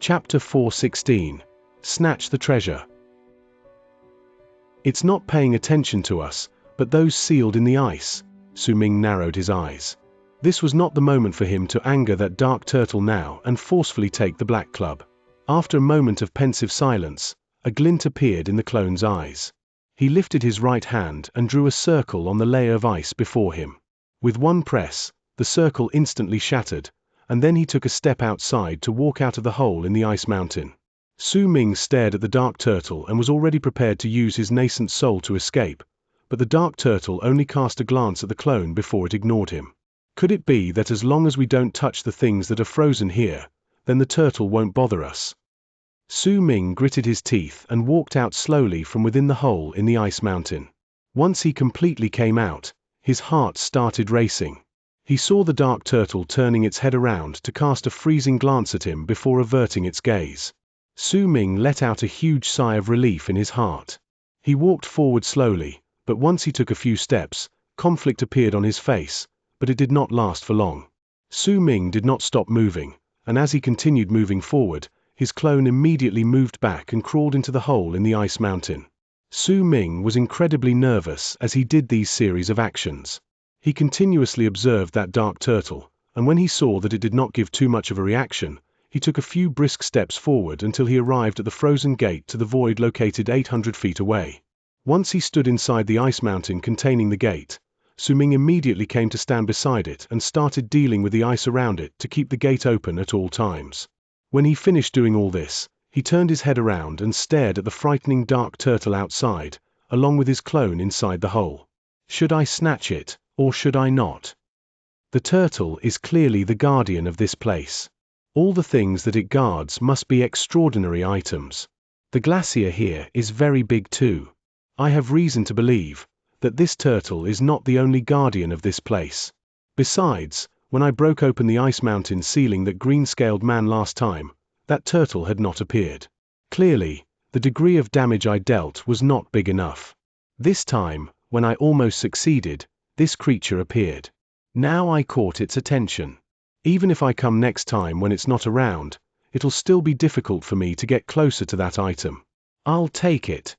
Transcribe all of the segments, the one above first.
Chapter 4:16. Snatch the treasure. It's not paying attention to us, but those sealed in the ice. Su Ming narrowed his eyes. This was not the moment for him to anger that dark turtle now and forcefully take the black club. After a moment of pensive silence, a glint appeared in the clone's eyes. He lifted his right hand and drew a circle on the layer of ice before him. With one press, the circle instantly shattered, and then he took a step outside to walk out of the hole in the ice mountain. Su Ming stared at the dark turtle and was already prepared to use his nascent soul to escape, but the dark turtle only cast a glance at the clone before it ignored him. Could it be that as long as we don't touch the things that are frozen here, then the turtle won't bother us? Su Ming gritted his teeth and walked out slowly from within the hole in the ice mountain. Once he completely came out, his heart started racing. He saw the dark turtle turning its head around to cast a freezing glance at him before averting its gaze. Su Ming let out a huge sigh of relief in his heart. He walked forward slowly, but once he took a few steps, conflict appeared on his face, but it did not last for long. Su Ming did not stop moving, and as he continued moving forward, his clone immediately moved back and crawled into the hole in the ice mountain. Su Ming was incredibly nervous as he did these series of actions. He continuously observed that dark turtle, and when he saw that it did not give too much of a reaction, he took a few brisk steps forward until he arrived at the frozen gate to the void located 800 feet away. Once he stood inside the ice mountain containing the gate, Su Ming immediately came to stand beside it and started dealing with the ice around it to keep the gate open at all times. When he finished doing all this, he turned his head around and stared at the frightening dark turtle outside, along with his clone inside the hole. Should I snatch it, or should I not? The turtle is clearly the guardian of this place. All the things that it guards must be extraordinary items. The glacier here is very big too. I have reason to believe that this turtle is not the only guardian of this place. Besides, when I broke open the ice mountain ceiling that green-scaled man last time, that turtle had not appeared. Clearly, the degree of damage I dealt was not big enough. This time, when I almost succeeded, this creature appeared. Now I caught its attention. Even if I come next time when it's not around, it'll still be difficult for me to get closer to that item. I'll take it.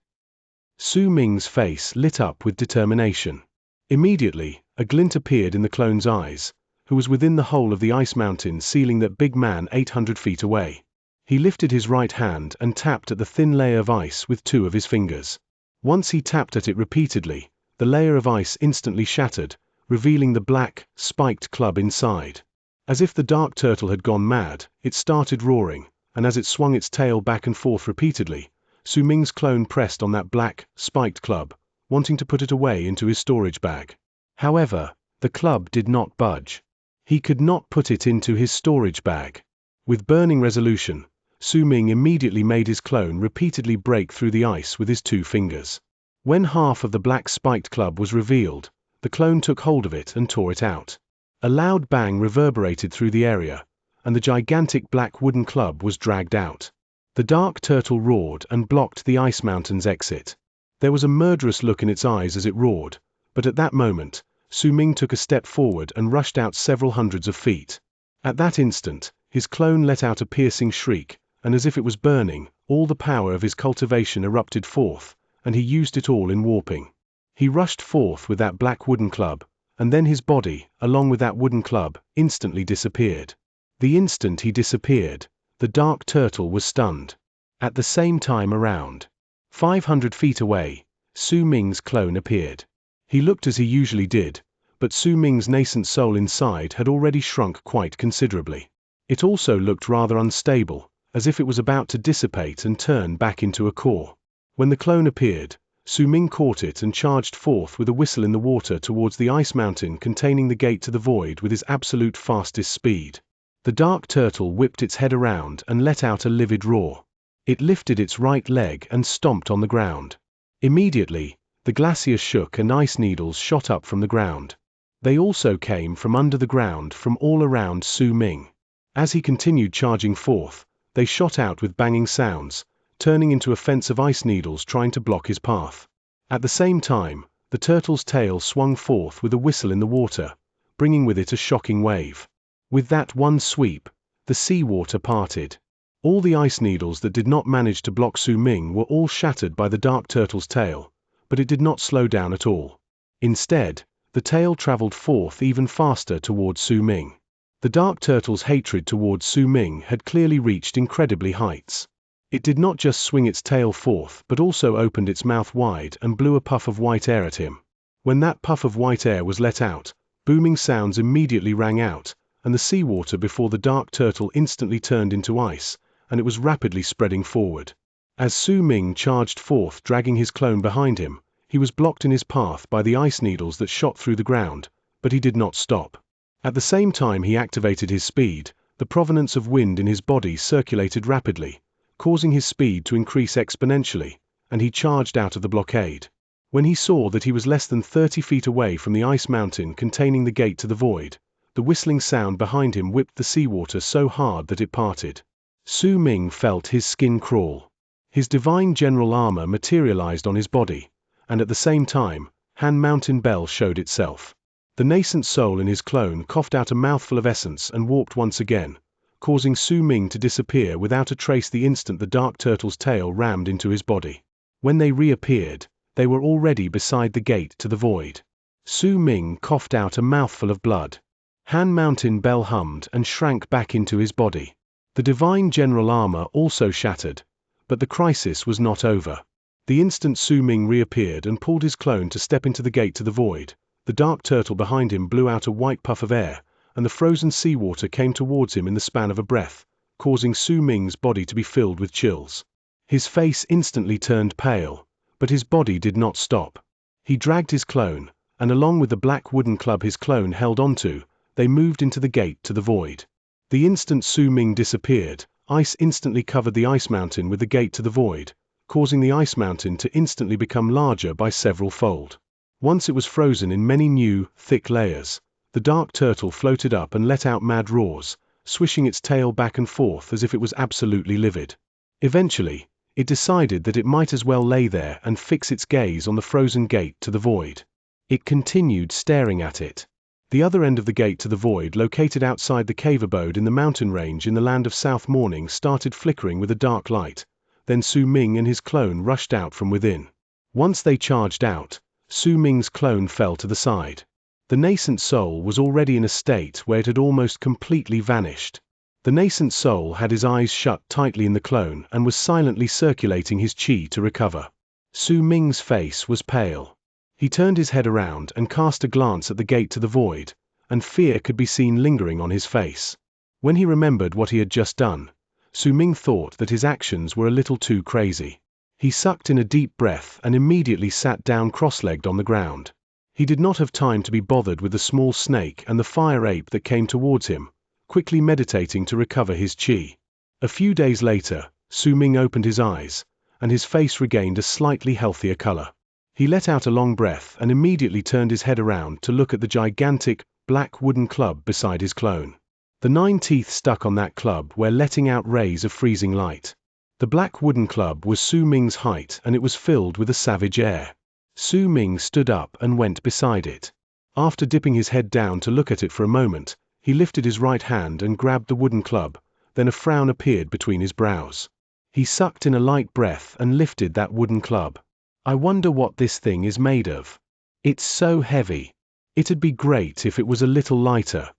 Su Ming's face lit up with determination. Immediately, a glint appeared in the clone's eyes, who was within the hole of the ice mountain ceiling that big man 800 feet away. He lifted his right hand and tapped at the thin layer of ice with two of his fingers. Once he tapped at it repeatedly, the layer of ice instantly shattered, revealing the black, spiked club inside. As if the dark turtle had gone mad, it started roaring, and as it swung its tail back and forth repeatedly, Su Ming's clone pressed on that black, spiked club, wanting to put it away into his storage bag. However, the club did not budge. He could not put it into his storage bag. With burning resolution, Su Ming immediately made his clone repeatedly break through the ice with his two fingers. When half of the black spiked club was revealed, the clone took hold of it and tore it out. A loud bang reverberated through the area, and the gigantic black wooden club was dragged out. The dark turtle roared and blocked the ice mountain's exit. There was a murderous look in its eyes as it roared, but at that moment, Su Ming took a step forward and rushed out several hundreds of feet. At that instant, his clone let out a piercing shriek, and as if it was burning, all the power of his cultivation erupted forth, and he used it all in warping. He rushed forth with that black wooden club, and then his body, along with that wooden club, instantly disappeared. The instant he disappeared, the dark turtle was stunned. At the same time around, 500 feet away, Su Ming's clone appeared. He looked as he usually did, but Su Ming's nascent soul inside had already shrunk quite considerably. It also looked rather unstable, as if it was about to dissipate and turn back into a core. When the clone appeared, Su Ming caught it and charged forth with a whistle in the water towards the ice mountain containing the gate to the void with his absolute fastest speed. The dark turtle whipped its head around and let out a livid roar. It lifted its right leg and stomped on the ground. Immediately, the glacier shook and ice needles shot up from the ground. They also came from under the ground from all around Su Ming. As he continued charging forth, they shot out with banging sounds, turning into a fence of ice needles trying to block his path. At the same time, the turtle's tail swung forth with a whistle in the water, bringing with it a shocking wave. With that one sweep, the seawater parted. All the ice needles that did not manage to block Su Ming were all shattered by the dark turtle's tail, but it did not slow down at all. Instead, the tail traveled forth even faster towards Su Ming. The dark turtle's hatred towards Su Ming had clearly reached incredibly heights. It did not just swing its tail forth but also opened its mouth wide and blew a puff of white air at him. When that puff of white air was let out, booming sounds immediately rang out, and the seawater before the dark turtle instantly turned into ice, and it was rapidly spreading forward. As Su Ming charged forth dragging his clone behind him, he was blocked in his path by the ice needles that shot through the ground, but he did not stop. At the same time he activated his speed, the provenance of wind in his body circulated rapidly, causing his speed to increase exponentially, and he charged out of the blockade. When he saw that he was less than 30 feet away from the ice mountain containing the gate to the void, the whistling sound behind him whipped the seawater so hard that it parted. Su Ming felt his skin crawl. His divine general armor materialized on his body, and at the same time, Han Mountain Bell showed itself. The nascent soul in his clone coughed out a mouthful of essence and warped once again, causing Su Ming to disappear without a trace the instant the dark turtle's tail rammed into his body. When they reappeared, they were already beside the gate to the void. Su Ming coughed out a mouthful of blood. Han Mountain Bell hummed and shrank back into his body. The divine general armor also shattered, but the crisis was not over. The instant Su Ming reappeared and pulled his clone to step into the gate to the void, the dark turtle behind him blew out a white puff of air, and the frozen seawater came towards him in the span of a breath, causing Su Ming's body to be filled with chills. His face instantly turned pale, but his body did not stop. He dragged his clone, and along with the black wooden club his clone held onto, they moved into the gate to the void. The instant Su Ming disappeared, ice instantly covered the ice mountain with the gate to the void, causing the ice mountain to instantly become larger by several fold. Once it was frozen in many new, thick layers, the dark turtle floated up and let out mad roars, swishing its tail back and forth as if it was absolutely livid. Eventually, it decided that it might as well lay there and fix its gaze on the frozen gate to the void. It continued staring at it. The other end of the gate to the void, located outside the cave abode in the mountain range in the land of South Morning, started flickering with a dark light. Then Su Ming and his clone rushed out from within. Once they charged out, Su Ming's clone fell to the side. The nascent soul was already in a state where it had almost completely vanished. The nascent soul had his eyes shut tightly in the clone and was silently circulating his chi to recover. Su Ming's face was pale. He turned his head around and cast a glance at the gate to the void, and fear could be seen lingering on his face. When he remembered what he had just done, Su Ming thought that his actions were a little too crazy. He sucked in a deep breath and immediately sat down cross-legged on the ground. He did not have time to be bothered with the small snake and the fire ape that came towards him, quickly meditating to recover his chi. A few days later, Su Ming opened his eyes, and his face regained a slightly healthier color. He let out a long breath and immediately turned his head around to look at the gigantic, black wooden club beside his clone. The 9 teeth stuck on that club were letting out rays of freezing light. The black wooden club was Su Ming's height and it was filled with a savage air. Su Ming stood up and went beside it. After dipping his head down to look at it for a moment, he lifted his right hand and grabbed the wooden club, then a frown appeared between his brows. He sucked in a light breath and lifted that wooden club. I wonder what this thing is made of. It's so heavy. It'd be great if it was a little lighter.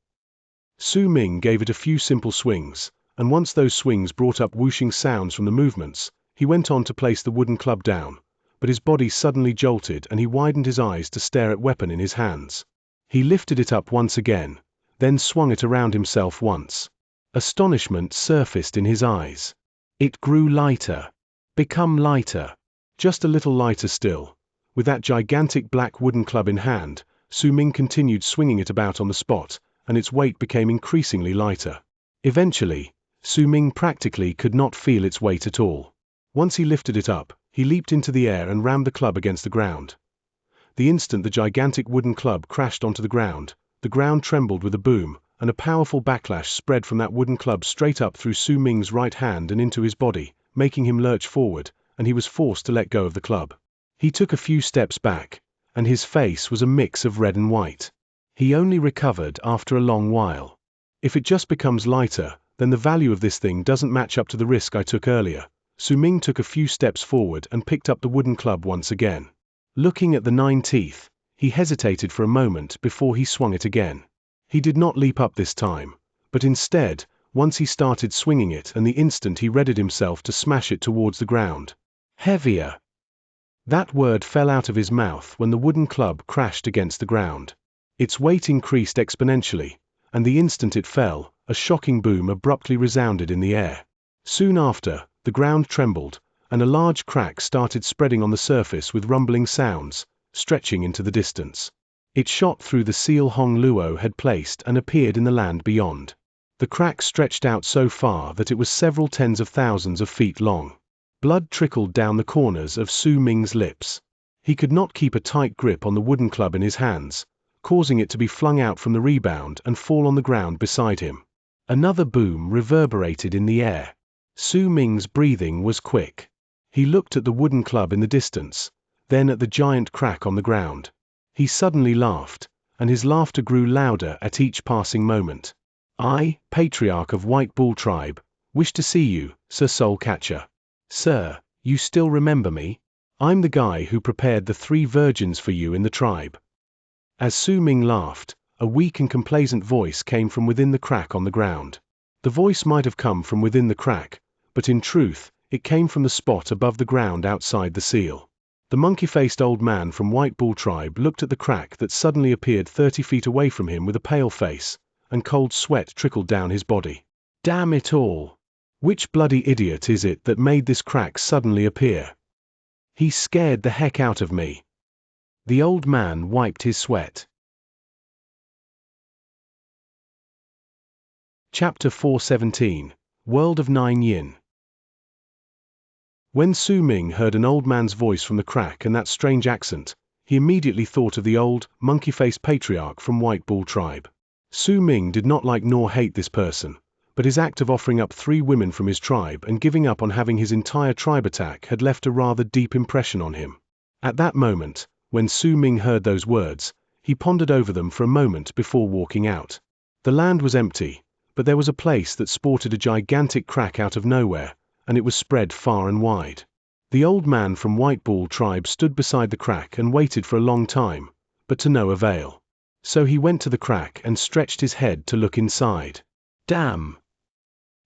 Su Ming gave it a few simple swings, and once those swings brought up whooshing sounds from the movements, he went on to place the wooden club down, but his body suddenly jolted and he widened his eyes to stare at the weapon in his hands. He lifted it up once again, then swung it around himself once. Astonishment surfaced in his eyes. It grew lighter. Become lighter. Just a little lighter still. With that gigantic black wooden club in hand, Su Ming continued swinging it about on the spot, and its weight became increasingly lighter. Eventually, Su Ming practically could not feel its weight at all. Once he lifted it up, he leaped into the air and rammed the club against the ground. The instant the gigantic wooden club crashed onto the ground trembled with a boom, and a powerful backlash spread from that wooden club straight up through Su Ming's right hand and into his body, making him lurch forward, and he was forced to let go of the club. He took a few steps back, and his face was a mix of red and white. He only recovered after a long while. If it just becomes lighter, then the value of this thing doesn't match up to the risk I took earlier. Su Ming took a few steps forward and picked up the wooden club once again. Looking at the 9 teeth, he hesitated for a moment before he swung it again. He did not leap up this time, but instead, once he started swinging it and the instant he readied himself to smash it towards the ground. Heavier! That word fell out of his mouth when the wooden club crashed against the ground. Its weight increased exponentially, and the instant it fell, a shocking boom abruptly resounded in the air. Soon after, the ground trembled, and a large crack started spreading on the surface with rumbling sounds, stretching into the distance. It shot through the seal Hong Luo had placed and appeared in the land beyond. The crack stretched out so far that it was several tens of thousands of feet long. Blood trickled down the corners of Su Ming's lips. He could not keep a tight grip on the wooden club in his hands, causing it to be flung out from the rebound and fall on the ground beside him. Another boom reverberated in the air. Su Ming's breathing was quick. He looked at the wooden club in the distance, then at the giant crack on the ground. He suddenly laughed, and his laughter grew louder at each passing moment. I, Patriarch of White Bull Tribe, wish to see you, Sir Soul Catcher. Sir, you still remember me? I'm the guy who prepared the 3 virgins for you in the tribe. As Su Ming laughed, a weak and complacent voice came from within the crack on the ground. The voice might have come from within the crack, but in truth, it came from the spot above the ground outside the seal. The monkey-faced old man from White Bull Tribe looked at the crack that suddenly appeared 30 feet away from him with a pale face, and cold sweat trickled down his body. Damn it all! Which bloody idiot is it that made this crack suddenly appear? He scared the heck out of me. The old man wiped his sweat. Chapter 417, World of 9 Yin. When Su Ming heard an old man's voice from the crack and that strange accent, he immediately thought of the old, monkey-faced patriarch from White Bull Tribe. Su Ming did not like nor hate this person, but his act of offering up 3 women from his tribe and giving up on having his entire tribe attack had left a rather deep impression on him. At that moment, when Su Ming heard those words, he pondered over them for a moment before walking out. The land was empty, but there was a place that sported a gigantic crack out of nowhere, and it was spread far and wide. The old man from White Bull Tribe stood beside the crack and waited for a long time, but to no avail. So he went to the crack and stretched his head to look inside. Damn!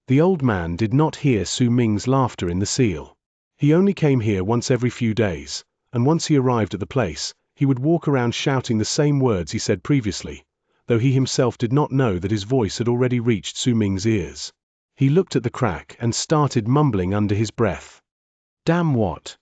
The old man did not hear Su Ming's laughter in the seal. He only came here once every few days, and once he arrived at the place, he would walk around shouting the same words he said previously, though he himself did not know that his voice had already reached Su Ming's ears. He looked at the crack and started mumbling under his breath. Damn what?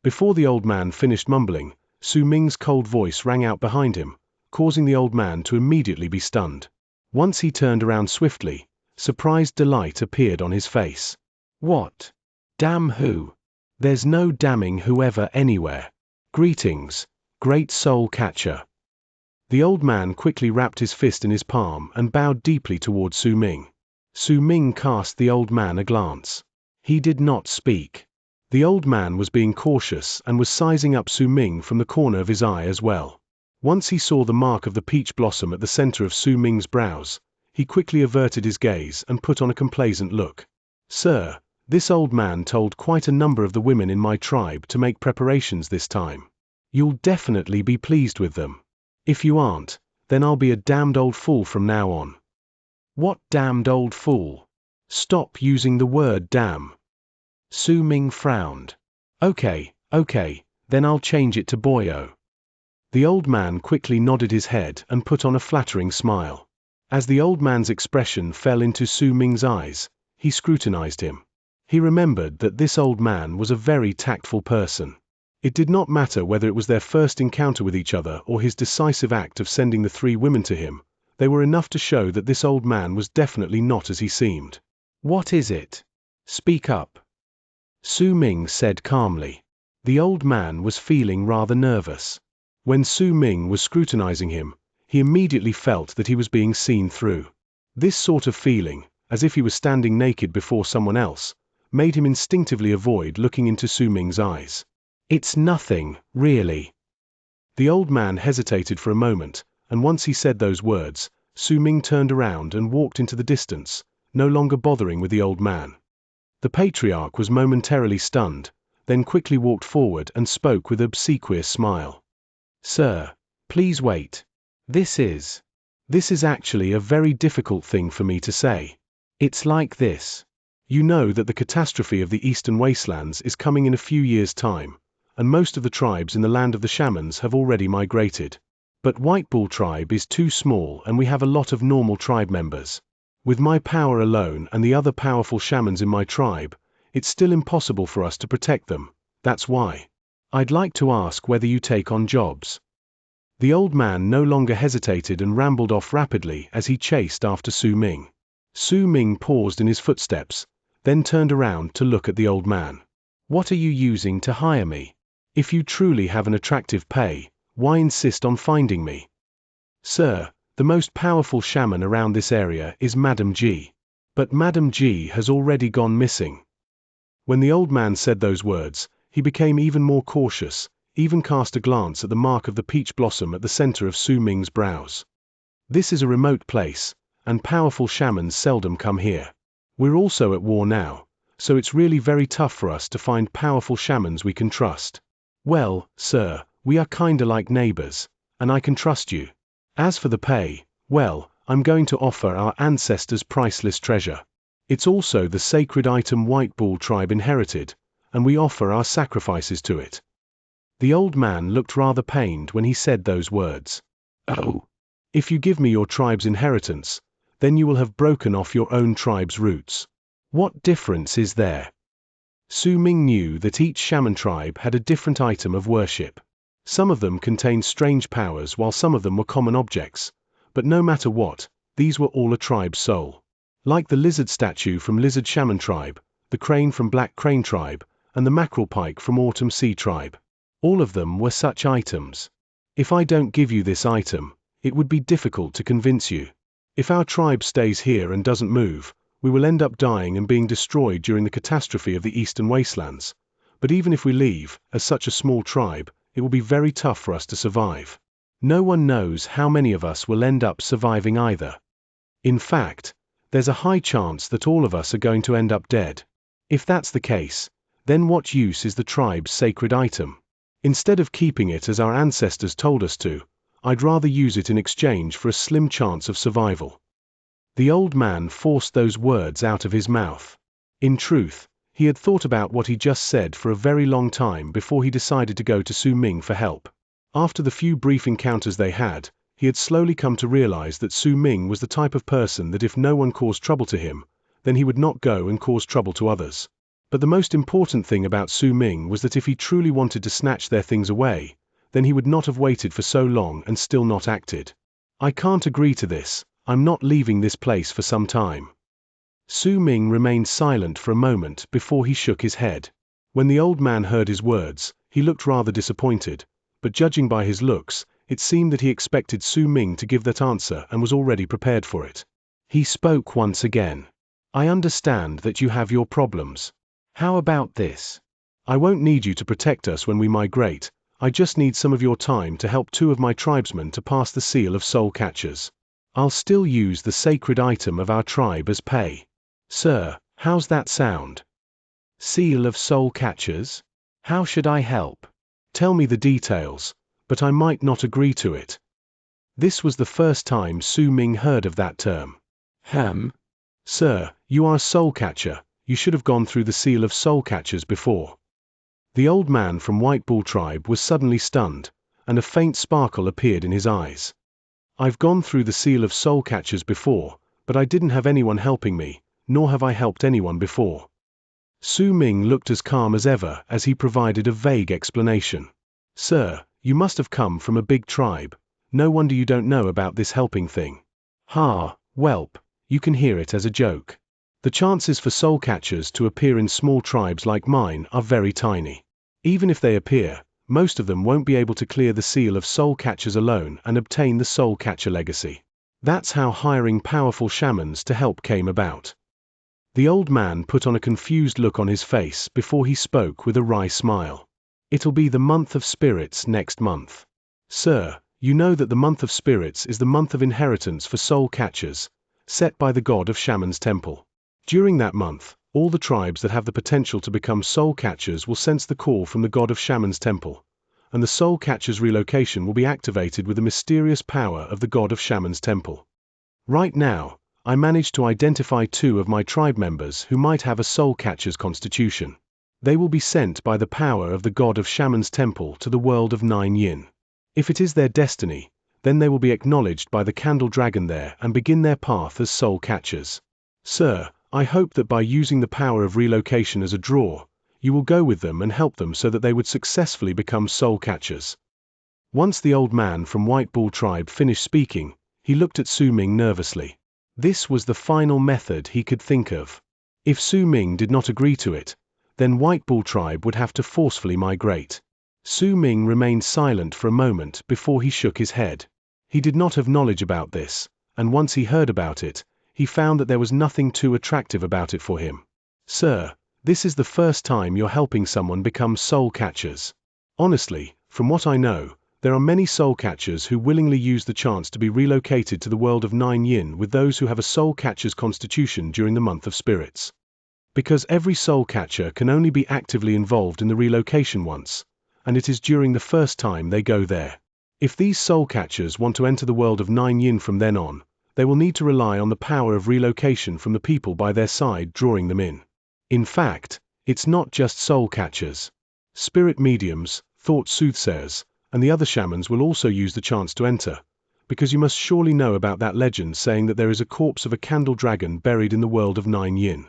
Before the old man finished mumbling, Su Ming's cold voice rang out behind him, causing the old man to immediately be stunned. Once he turned around swiftly, surprised delight appeared on his face. What? Damn who? There's no damning whoever anywhere. Greetings, great soul catcher. The old man quickly wrapped his fist in his palm and bowed deeply toward Su Ming. Su Ming cast the old man a glance. He did not speak. The old man was being cautious and was sizing up Su Ming from the corner of his eye as well. Once he saw the mark of the peach blossom at the center of Su Ming's brows, he quickly averted his gaze and put on a complacent look. Sir, this old man told quite a number of the women in my tribe to make preparations this time. You'll definitely be pleased with them. If you aren't, then I'll be a damned old fool from now on. What damned old fool? Stop using the word damn. Su Ming frowned. Okay, then I'll change it to boyo. The old man quickly nodded his head and put on a flattering smile. As the old man's expression fell into Su Ming's eyes, he scrutinized him. He remembered that this old man was a very tactful person. It did not matter whether it was their first encounter with each other or his decisive act of sending the 3 women to him, they were enough to show that this old man was definitely not as he seemed. What is it? Speak up. Su Ming said calmly. The old man was feeling rather nervous. When Su Ming was scrutinizing him, he immediately felt that he was being seen through. This sort of feeling, as if he was standing naked before someone else, made him instinctively avoid looking into Su Ming's eyes. It's nothing, really. The old man hesitated for a moment, and once he said those words, Su Ming turned around and walked into the distance, no longer bothering with the old man. The patriarch was momentarily stunned, then quickly walked forward and spoke with an obsequious smile. "Sir, please wait. This is actually a very difficult thing for me to say. It's like this. You know that the catastrophe of the Eastern Wastelands is coming in a few years' time, and most of the tribes in the land of the shamans have already migrated. But White Bull tribe is too small and we have a lot of normal tribe members. With my power alone and the other powerful shamans in my tribe, it's still impossible for us to protect them. That's why I'd like to ask whether you take on jobs." The old man no longer hesitated and rambled off rapidly as he chased after Su Ming. Su Ming paused in his footsteps, then turned around to look at the old man. "What are you using to hire me? If you truly have an attractive pay, why insist on finding me?" "Sir, the most powerful shaman around this area is Madam G. But Madam G has already gone missing." When the old man said those words, he became even more cautious, even cast a glance at the mark of the peach blossom at the center of Su Ming's brows. "This is a remote place, and powerful shamans seldom come here. We're also at war now, so it's really very tough for us to find powerful shamans we can trust." "Well, sir, we are kinda like neighbors, and I can trust you. As for the pay, well, I'm going to offer our ancestors' priceless treasure. It's also the sacred item White Bull tribe inherited, and we offer our sacrifices to it." The old man looked rather pained when he said those words. "Oh, if you give me your tribe's inheritance, then you will have broken off your own tribe's roots. What difference is there?" Su Ming knew that each shaman tribe had a different item of worship. Some of them contained strange powers while some of them were common objects, but no matter what, these were all a tribe's soul. Like the lizard statue from Lizard Shaman tribe, the crane from Black Crane tribe, and the mackerel pike from Autumn Sea tribe. All of them were such items. "If I don't give you this item, it would be difficult to convince you. If our tribe stays here and doesn't move, we will end up dying and being destroyed during the catastrophe of the Eastern Wastelands. But even if we leave, as such a small tribe, it will be very tough for us to survive. No one knows how many of us will end up surviving either. In fact, there's a high chance that all of us are going to end up dead. If that's the case, then what use is the tribe's sacred item? Instead of keeping it as our ancestors told us to, I'd rather use it in exchange for a slim chance of survival." The old man forced those words out of his mouth. In truth, he had thought about what he just said for a very long time before he decided to go to Su Ming for help. After the few brief encounters they had, he had slowly come to realize that Su Ming was the type of person that if no one caused trouble to him, then he would not go and cause trouble to others. But the most important thing about Su Ming was that if he truly wanted to snatch their things away, then he would not have waited for so long and still not acted. "I can't agree to this. I'm not leaving this place for some time." Su Ming remained silent for a moment before he shook his head. When the old man heard his words, he looked rather disappointed, but judging by his looks, it seemed that he expected Su Ming to give that answer and was already prepared for it. He spoke once again. "I understand that you have your problems. How about this? I won't need you to protect us when we migrate. I just need some of your time to help 2 of my tribesmen to pass the seal of soul catchers. I'll still use the sacred item of our tribe as pay. Sir, how's that sound?" "Seal of soul catchers? How should I help? Tell me the details, but I might not agree to it." This was the first time Su Ming heard of that term. Sir, you are a soul catcher. You should have gone through the seal of soul catchers before." The old man from White Bull tribe was suddenly stunned, and a faint sparkle appeared in his eyes. "I've gone through the seal of soul catchers before, but I didn't have anyone helping me, nor have I helped anyone before." Su Ming looked as calm as ever as he provided a vague explanation. "Sir, you must have come from a big tribe. No wonder you don't know about this helping thing. Ha, whelp, you can hear it as a joke. The chances for soul catchers to appear in small tribes like mine are very tiny. Even if they appear, most of them won't be able to clear the seal of soul catchers alone and obtain the soul catcher legacy. That's how hiring powerful shamans to help came about." The old man put on a confused look on his face before he spoke with a wry smile. "It'll be the month of spirits next month. Sir, you know that the month of spirits is the month of inheritance for soul catchers, set by the god of Shaman's temple. During that month, all the tribes that have the potential to become soul catchers will sense the call from the god of Shaman's temple, and the soul catcher's relocation will be activated with the mysterious power of the god of Shaman's temple. Right now, I managed to identify 2 of my tribe members who might have a soul catcher's constitution. They will be sent by the power of the god of Shaman's temple to the world of 9 yin. If it is their destiny, then they will be acknowledged by the candle dragon there and begin their path as soul catchers. Sir, I hope that by using the power of relocation as a draw, you will go with them and help them so that they would successfully become soul catchers. Once the old man from White Bull tribe finished speaking, he looked at Su Ming nervously. This was the final method he could think of. If Su Ming did not agree to it, then White Bull tribe would have to forcefully migrate. Su Ming remained silent for a moment before he shook his head. He did not have knowledge about this, and once he heard about it, he found that there was nothing too attractive about it for him. Sir, this is the first time you're helping someone become soul catchers. Honestly, from what I know, there are many soul catchers who willingly use the chance to be relocated to the world of 9 yin with those who have a soul catcher's constitution during the month of spirits. Because every soul catcher can only be actively involved in the relocation once, and it is during the first time they go there. If these soul catchers want to enter the world of 9 yin from then on, they will need to rely on the power of relocation from the people by their side drawing them in. In fact, it's not just soul catchers. Spirit mediums, thought soothsayers, and the other shamans will also use the chance to enter, because you must surely know about that legend saying that there is a corpse of a candle dragon buried in the world of 9 yin.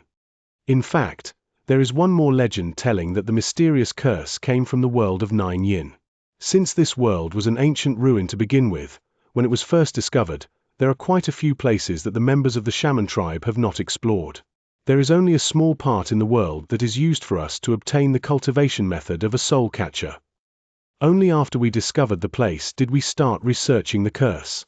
In fact, there is one more legend telling that the mysterious curse came from the world of 9 yin. Since this world was an ancient ruin to begin with, when it was first discovered, there are quite a few places that the members of the shaman tribe have not explored. There is only a small part in the world that is used for us to obtain the cultivation method of a soul catcher. Only after we discovered the place did we start researching the curse.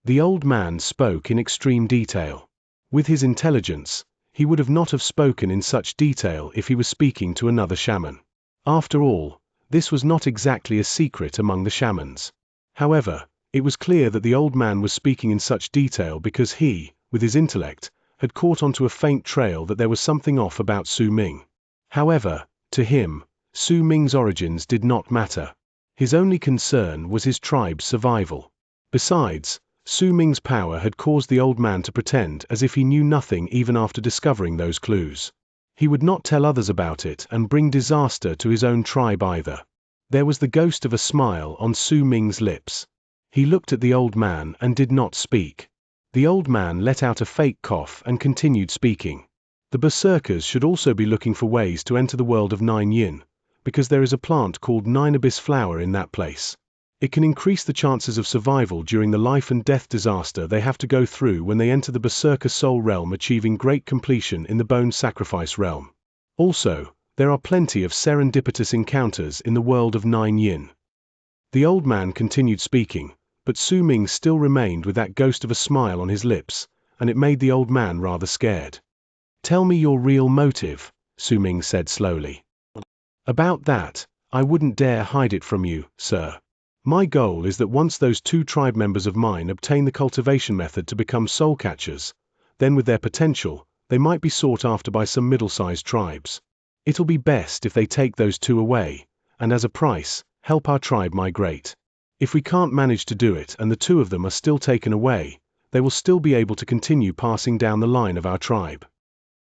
The old man spoke in extreme detail. With his intelligence, he would have not have spoken in such detail if he was speaking to another shaman. After all, this was not exactly a secret among the shamans. However, it was clear that the old man was speaking in such detail because he, with his intellect, had caught onto a faint trail that there was something off about Su Ming. However, to him, Su Ming's origins did not matter. His only concern was his tribe's survival. Besides, Su Ming's power had caused the old man to pretend as if he knew nothing even after discovering those clues. He would not tell others about it and bring disaster to his own tribe either. There was the ghost of a smile on Su Ming's lips. He looked at the old man and did not speak. The old man let out a fake cough and continued speaking. The berserkers should also be looking for ways to enter the world of 9 yin, because there is a plant called 9 abyss flower in that place. It can increase the chances of survival during the life and death disaster they have to go through when they enter the berserker soul realm, achieving great completion in the bone sacrifice realm. Also, there are plenty of serendipitous encounters in the world of 9 yin. The old man continued speaking, but Su Ming still remained with that ghost of a smile on his lips, and it made the old man rather scared. Tell me your real motive, Su Ming said slowly. About that, I wouldn't dare hide it from you, sir. My goal is that once those 2 tribe members of mine obtain the cultivation method to become soul catchers, then with their potential, they might be sought after by some middle-sized tribes. It'll be best if they take those 2 away, and as a price, help our tribe migrate. If we can't manage to do it and the 2 of them are still taken away, they will still be able to continue passing down the line of our tribe.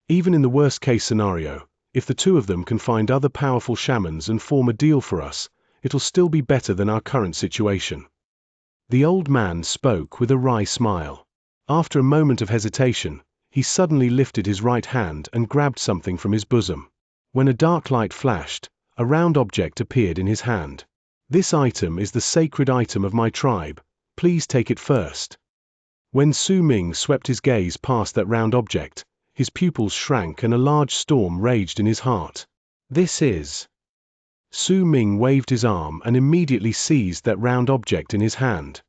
Even in the worst-case scenario, if the 2 of them can find other powerful shamans and form a deal for us, it'll still be better than our current situation. The old man spoke with a wry smile. After a moment of hesitation, he suddenly lifted his right hand and grabbed something from his bosom. When a dark light flashed, a round object appeared in his hand. This item is the sacred item of my tribe. Please take it first. When Su Ming swept his gaze past that round object, his pupils shrank and a large storm raged in his heart. This is... Su Ming waved his arm and immediately seized that round object in his hand.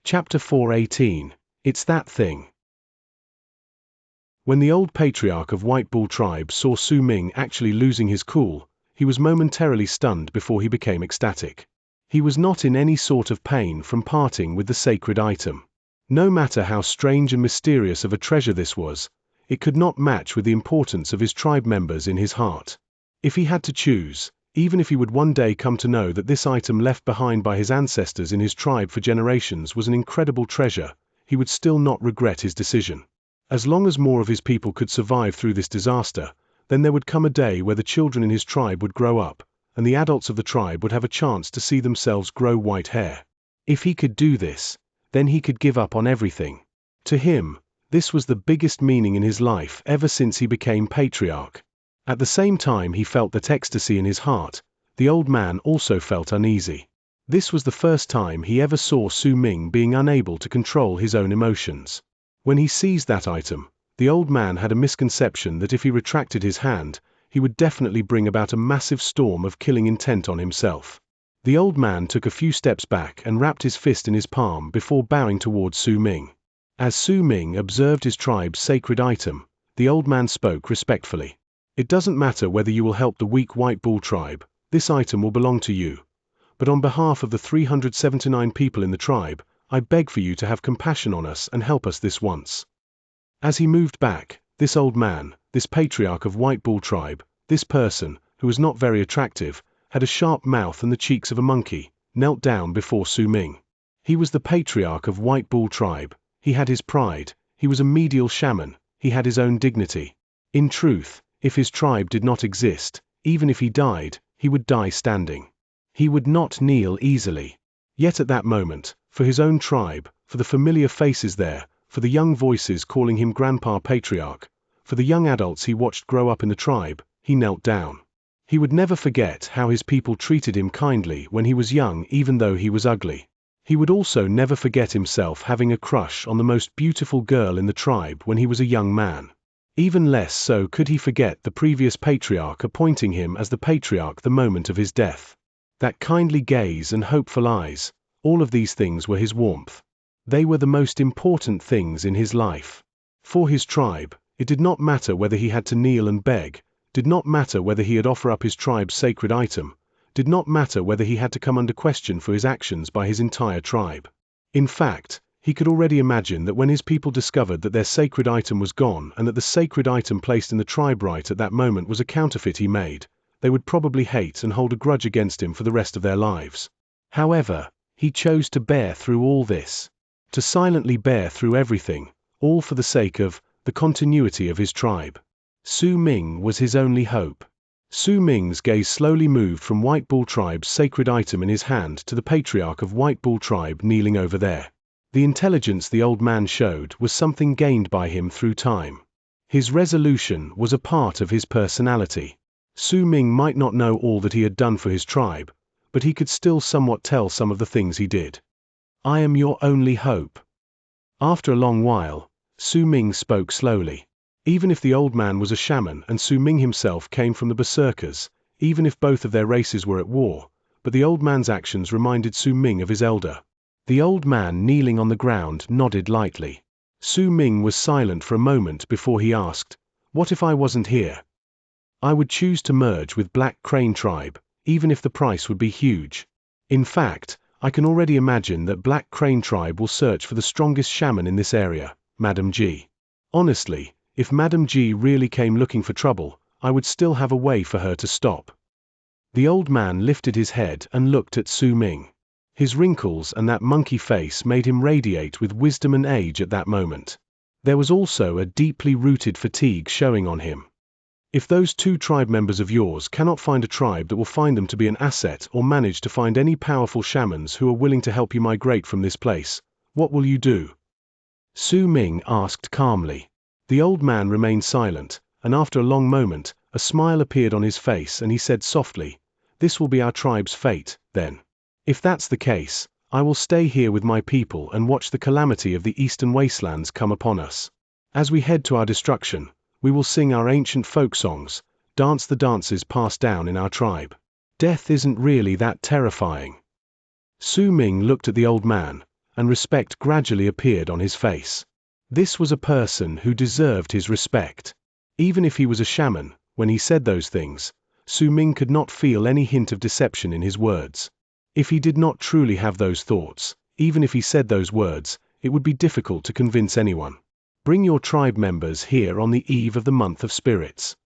Chapter 4:18. It's that thing. When the old patriarch of White Bull tribe saw Su Ming actually losing his cool, he was momentarily stunned before he became ecstatic. He was not in any sort of pain from parting with the sacred item. No matter how strange and mysterious of a treasure this was, it could not match with the importance of his tribe members in his heart. If he had to choose, even if he would one day come to know that this item left behind by his ancestors in his tribe for generations was an incredible treasure, he would still not regret his decision. As long as more of his people could survive through this disaster, then there would come a day where the children in his tribe would grow up, and the adults of the tribe would have a chance to see themselves grow white hair. If he could do this, then he could give up on everything. To him, this was the biggest meaning in his life ever since he became patriarch. At the same time he felt that ecstasy in his heart, the old man also felt uneasy. This was the first time he ever saw Su Ming being unable to control his own emotions. When he seized that item, the old man had a misconception that if he retracted his hand, he would definitely bring about a massive storm of killing intent on himself. The old man took a few steps back and wrapped his fist in his palm before bowing towards Su Ming. As Su Ming observed his tribe's sacred item, the old man spoke respectfully. It doesn't matter whether you will help the weak White Bull tribe, this item will belong to you. But on behalf of the 379 people in the tribe, I beg for you to have compassion on us and help us this once. As he moved back, this old man, this patriarch of White Bull tribe, this person, who was not very attractive, had a sharp mouth and the cheeks of a monkey, knelt down before Su Ming. He was the patriarch of White Bull tribe, he had his pride, he was a medial shaman, he had his own dignity. In truth, if his tribe did not exist, even if he died, he would die standing. He would not kneel easily. Yet at that moment, for his own tribe, for the familiar faces there, for the young voices calling him Grandpa Patriarch, for the young adults he watched grow up in the tribe, he knelt down. He would never forget how his people treated him kindly when he was young even though he was ugly. He would also never forget himself having a crush on the most beautiful girl in the tribe when he was a young man. Even less so could he forget the previous patriarch appointing him as the patriarch the moment of his death. That kindly gaze and hopeful eyes, all of these things were his warmth. They were the most important things in his life. For his tribe, it did not matter whether he had to kneel and beg, did not matter whether he had offer up his tribe's sacred item, did not matter whether he had to come under question for his actions by his entire tribe. In fact, he could already imagine that when his people discovered that their sacred item was gone and that the sacred item placed in the tribe right at that moment was a counterfeit he made, they would probably hate and hold a grudge against him for the rest of their lives. However, he chose to bear through all this. To silently bear through everything, all for the sake of the continuity of his tribe. Su Ming was his only hope. Su Ming's gaze slowly moved from White Bull tribe's sacred item in his hand to the patriarch of White Bull tribe kneeling over there. The intelligence the old man showed was something gained by him through time. His resolution was a part of his personality. Su Ming might not know all that he had done for his tribe, but he could still somewhat tell some of the things he did. I am your only hope. After a long while, Su Ming spoke slowly. Even if the old man was a shaman and Su Ming himself came from the berserkers, even if both of their races were at war, but the old man's actions reminded Su Ming of his elder. The old man kneeling on the ground nodded lightly. Su Ming was silent for a moment before he asked, "What if I wasn't here?" "I would choose to merge with Black Crane tribe, even if the price would be huge. In fact, I can already imagine that Black Crane tribe will search for the strongest shaman in this area, Madam G. Honestly, if Madam G really came looking for trouble, I would still have a way for her to stop." The old man lifted his head and looked at Su Ming. His wrinkles and that monkey face made him radiate with wisdom and age at that moment. There was also a deeply rooted fatigue showing on him. "If those two tribe members of yours cannot find a tribe that will find them to be an asset or manage to find any powerful shamans who are willing to help you migrate from this place, what will you do?" Su Ming asked calmly. The old man remained silent, and after a long moment, a smile appeared on his face and he said softly, "This will be our tribe's fate, then. If that's the case, I will stay here with my people and watch the calamity of the eastern wastelands come upon us. As we head to our destruction, we will sing our ancient folk songs, dance the dances passed down in our tribe. Death isn't really that terrifying." Su Ming looked at the old man, and respect gradually appeared on his face. This was a person who deserved his respect. Even if he was a shaman, when he said those things, Su Ming could not feel any hint of deception in his words. If he did not truly have those thoughts, even if he said those words, it would be difficult to convince anyone. Bring your tribe members here on the eve of the month of spirits.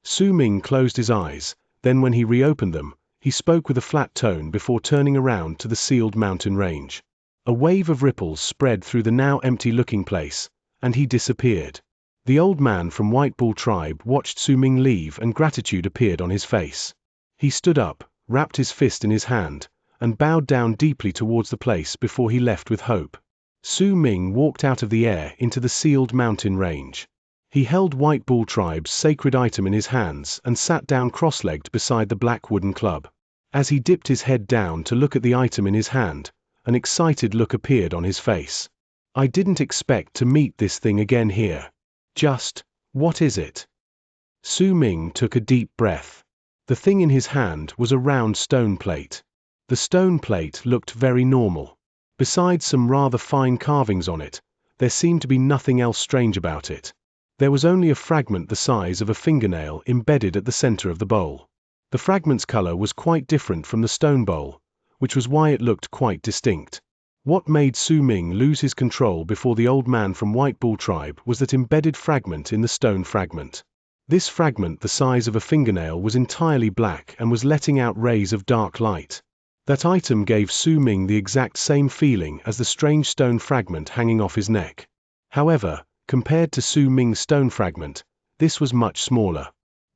Su Ming closed his eyes, then when he reopened them, he spoke with a flat tone before turning around to the sealed mountain range. A wave of ripples spread through the now empty-looking place, and he disappeared. The old man from White Bull tribe watched Su Ming leave and gratitude appeared on his face. He stood up, wrapped his fist in his hand, and bowed down deeply towards the place before he left with hope. Su Ming walked out of the air into the sealed mountain range. He held White Bull tribe's sacred item in his hands and sat down cross-legged beside the black wooden club. As he dipped his head down to look at the item in his hand, an excited look appeared on his face. I didn't expect to meet this thing again here. Just, what is it? Su Ming took a deep breath. The thing in his hand was a round stone plate. The stone plate looked very normal. Besides some rather fine carvings on it, there seemed to be nothing else strange about it. There was only a fragment the size of a fingernail embedded at the center of the bowl. The fragment's color was quite different from the stone bowl, which was why it looked quite distinct. What made Su Ming lose his control before the old man from White Bull tribe was that embedded fragment in the stone fragment. This fragment the size of a fingernail was entirely black and was letting out rays of dark light. That item gave Su Ming the exact same feeling as the strange stone fragment hanging off his neck. However, compared to Su Ming's stone fragment, this was much smaller.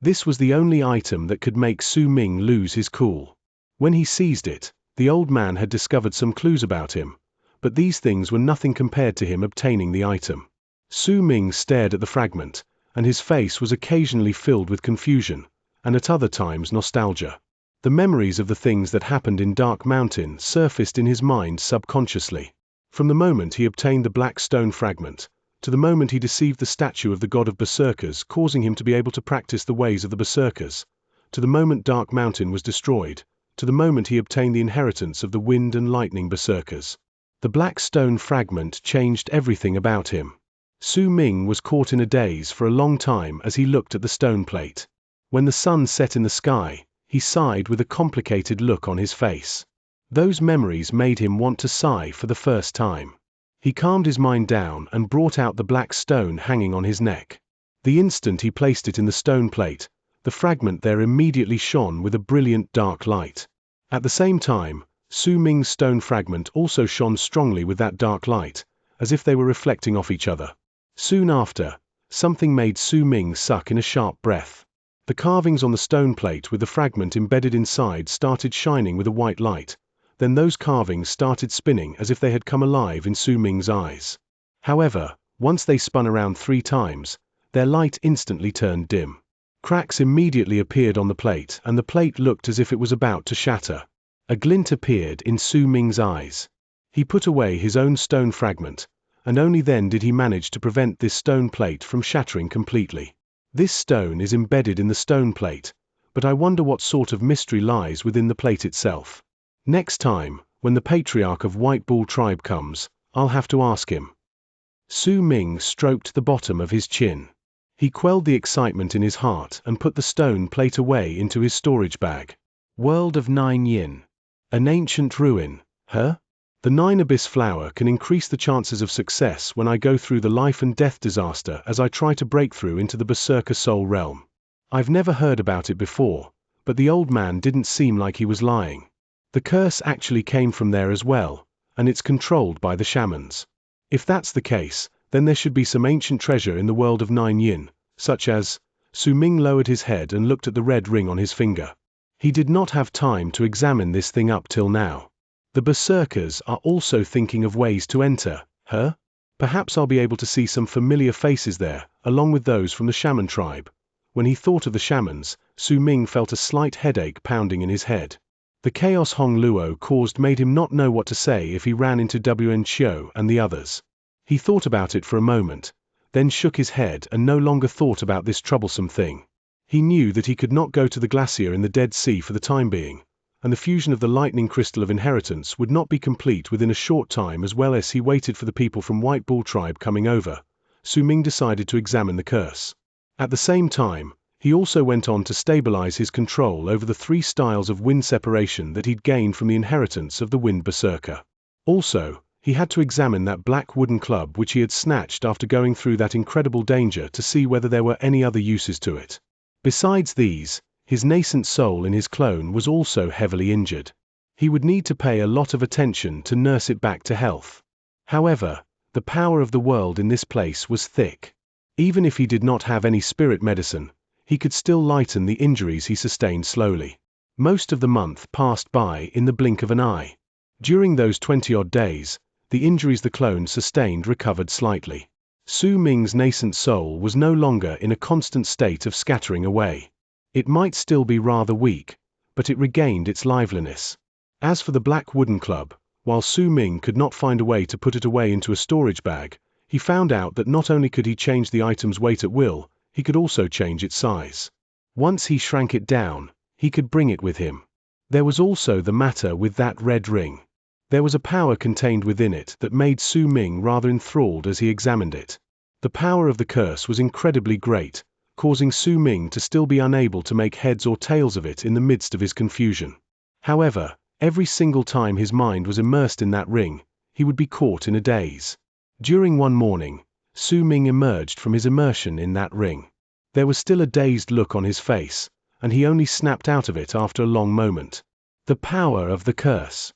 This was the only item that could make Su Ming lose his cool. When he seized it, the old man had discovered some clues about him, but these things were nothing compared to him obtaining the item. Su Ming stared at the fragment, and his face was occasionally filled with confusion, and at other times nostalgia. The memories of the things that happened in Dark Mountain surfaced in his mind subconsciously. From the moment he obtained the black stone fragment, to the moment he deceived the statue of the god of berserkers, causing him to be able to practice the ways of the berserkers, to the moment Dark Mountain was destroyed, to the moment he obtained the inheritance of the wind and lightning berserkers. The black stone fragment changed everything about him. Su Ming was caught in a daze for a long time as he looked at the stone plate. When the sun set in the sky, he sighed with a complicated look on his face. Those memories made him want to sigh for the first time. He calmed his mind down and brought out the black stone hanging on his neck. The instant he placed it in the stone plate, the fragment there immediately shone with a brilliant dark light. At the same time, Su Ming's stone fragment also shone strongly with that dark light, as if they were reflecting off each other. Soon after, something made Su Ming suck in a sharp breath. The carvings on the stone plate with the fragment embedded inside started shining with a white light. Then those carvings started spinning as if they had come alive in Su Ming's eyes. However, once they spun around 3 times, their light instantly turned dim. Cracks immediately appeared on the plate and the plate looked as if it was about to shatter. A glint appeared in Su Ming's eyes. He put away his own stone fragment, and only then did he manage to prevent this stone plate from shattering completely. This stone is embedded in the stone plate, but I wonder what sort of mystery lies within the plate itself. Next time, when the patriarch of White Bull tribe comes, I'll have to ask him. Su Ming stroked the bottom of his chin. He quelled the excitement in his heart and put the stone plate away into his storage bag. World of 9 Yin. An ancient ruin, huh? The 9 Abyss flower can increase the chances of success when I go through the life and death disaster as I try to break through into the Berserker Soul realm. I've never heard about it before, but the old man didn't seem like he was lying. The curse actually came from there as well, and it's controlled by the shamans. If that's the case, then there should be some ancient treasure in the world of 9 Yin, such as... Su Ming lowered his head and looked at the red ring on his finger. He did not have time to examine this thing up till now. The berserkers are also thinking of ways to enter, huh? Perhaps I'll be able to see some familiar faces there, along with those from the shaman tribe. When he thought of the shamans, Su Ming felt a slight headache pounding in his head. The chaos Hong Luo caused made him not know what to say if he ran into Wen Xiao and the others. He thought about it for a moment, then shook his head and no longer thought about this troublesome thing. He knew that he could not go to the glacier in the Dead Sea for the time being, and the fusion of the lightning crystal of inheritance would not be complete within a short time. As well as he waited for the people from White Bull tribe coming over, Su Ming decided to examine the curse. At the same time, He also went on to stabilize his control over the 3 styles of wind separation that he'd gained from the inheritance of the Wind Berserker. Also, he had to examine that black wooden club which he had snatched after going through that incredible danger to see whether there were any other uses to it. Besides these, his nascent soul in his clone was also heavily injured. He would need to pay a lot of attention to nurse it back to health. However, the power of the world in this place was thick. Even if he did not have any spirit medicine, he could still lighten the injuries he sustained slowly. Most of the month passed by in the blink of an eye. During those 20-odd days, the injuries the clone sustained recovered slightly. Su Ming's nascent soul was no longer in a constant state of scattering away. It might still be rather weak, but it regained its liveliness. As for the black wooden club, while Su Ming could not find a way to put it away into a storage bag, he found out that not only could he change the item's weight at will, he could also change its size. Once he shrank it down, he could bring it with him. There was also the matter with that red ring. There was a power contained within it that made Su Ming rather enthralled as he examined it. The power of the curse was incredibly great, causing Su Ming to still be unable to make heads or tails of it in the midst of his confusion. However, every single time his mind was immersed in that ring, he would be caught in a daze. During one morning, Su Ming emerged from his immersion in that ring. There was still a dazed look on his face, and he only snapped out of it after a long moment. The power of the curse.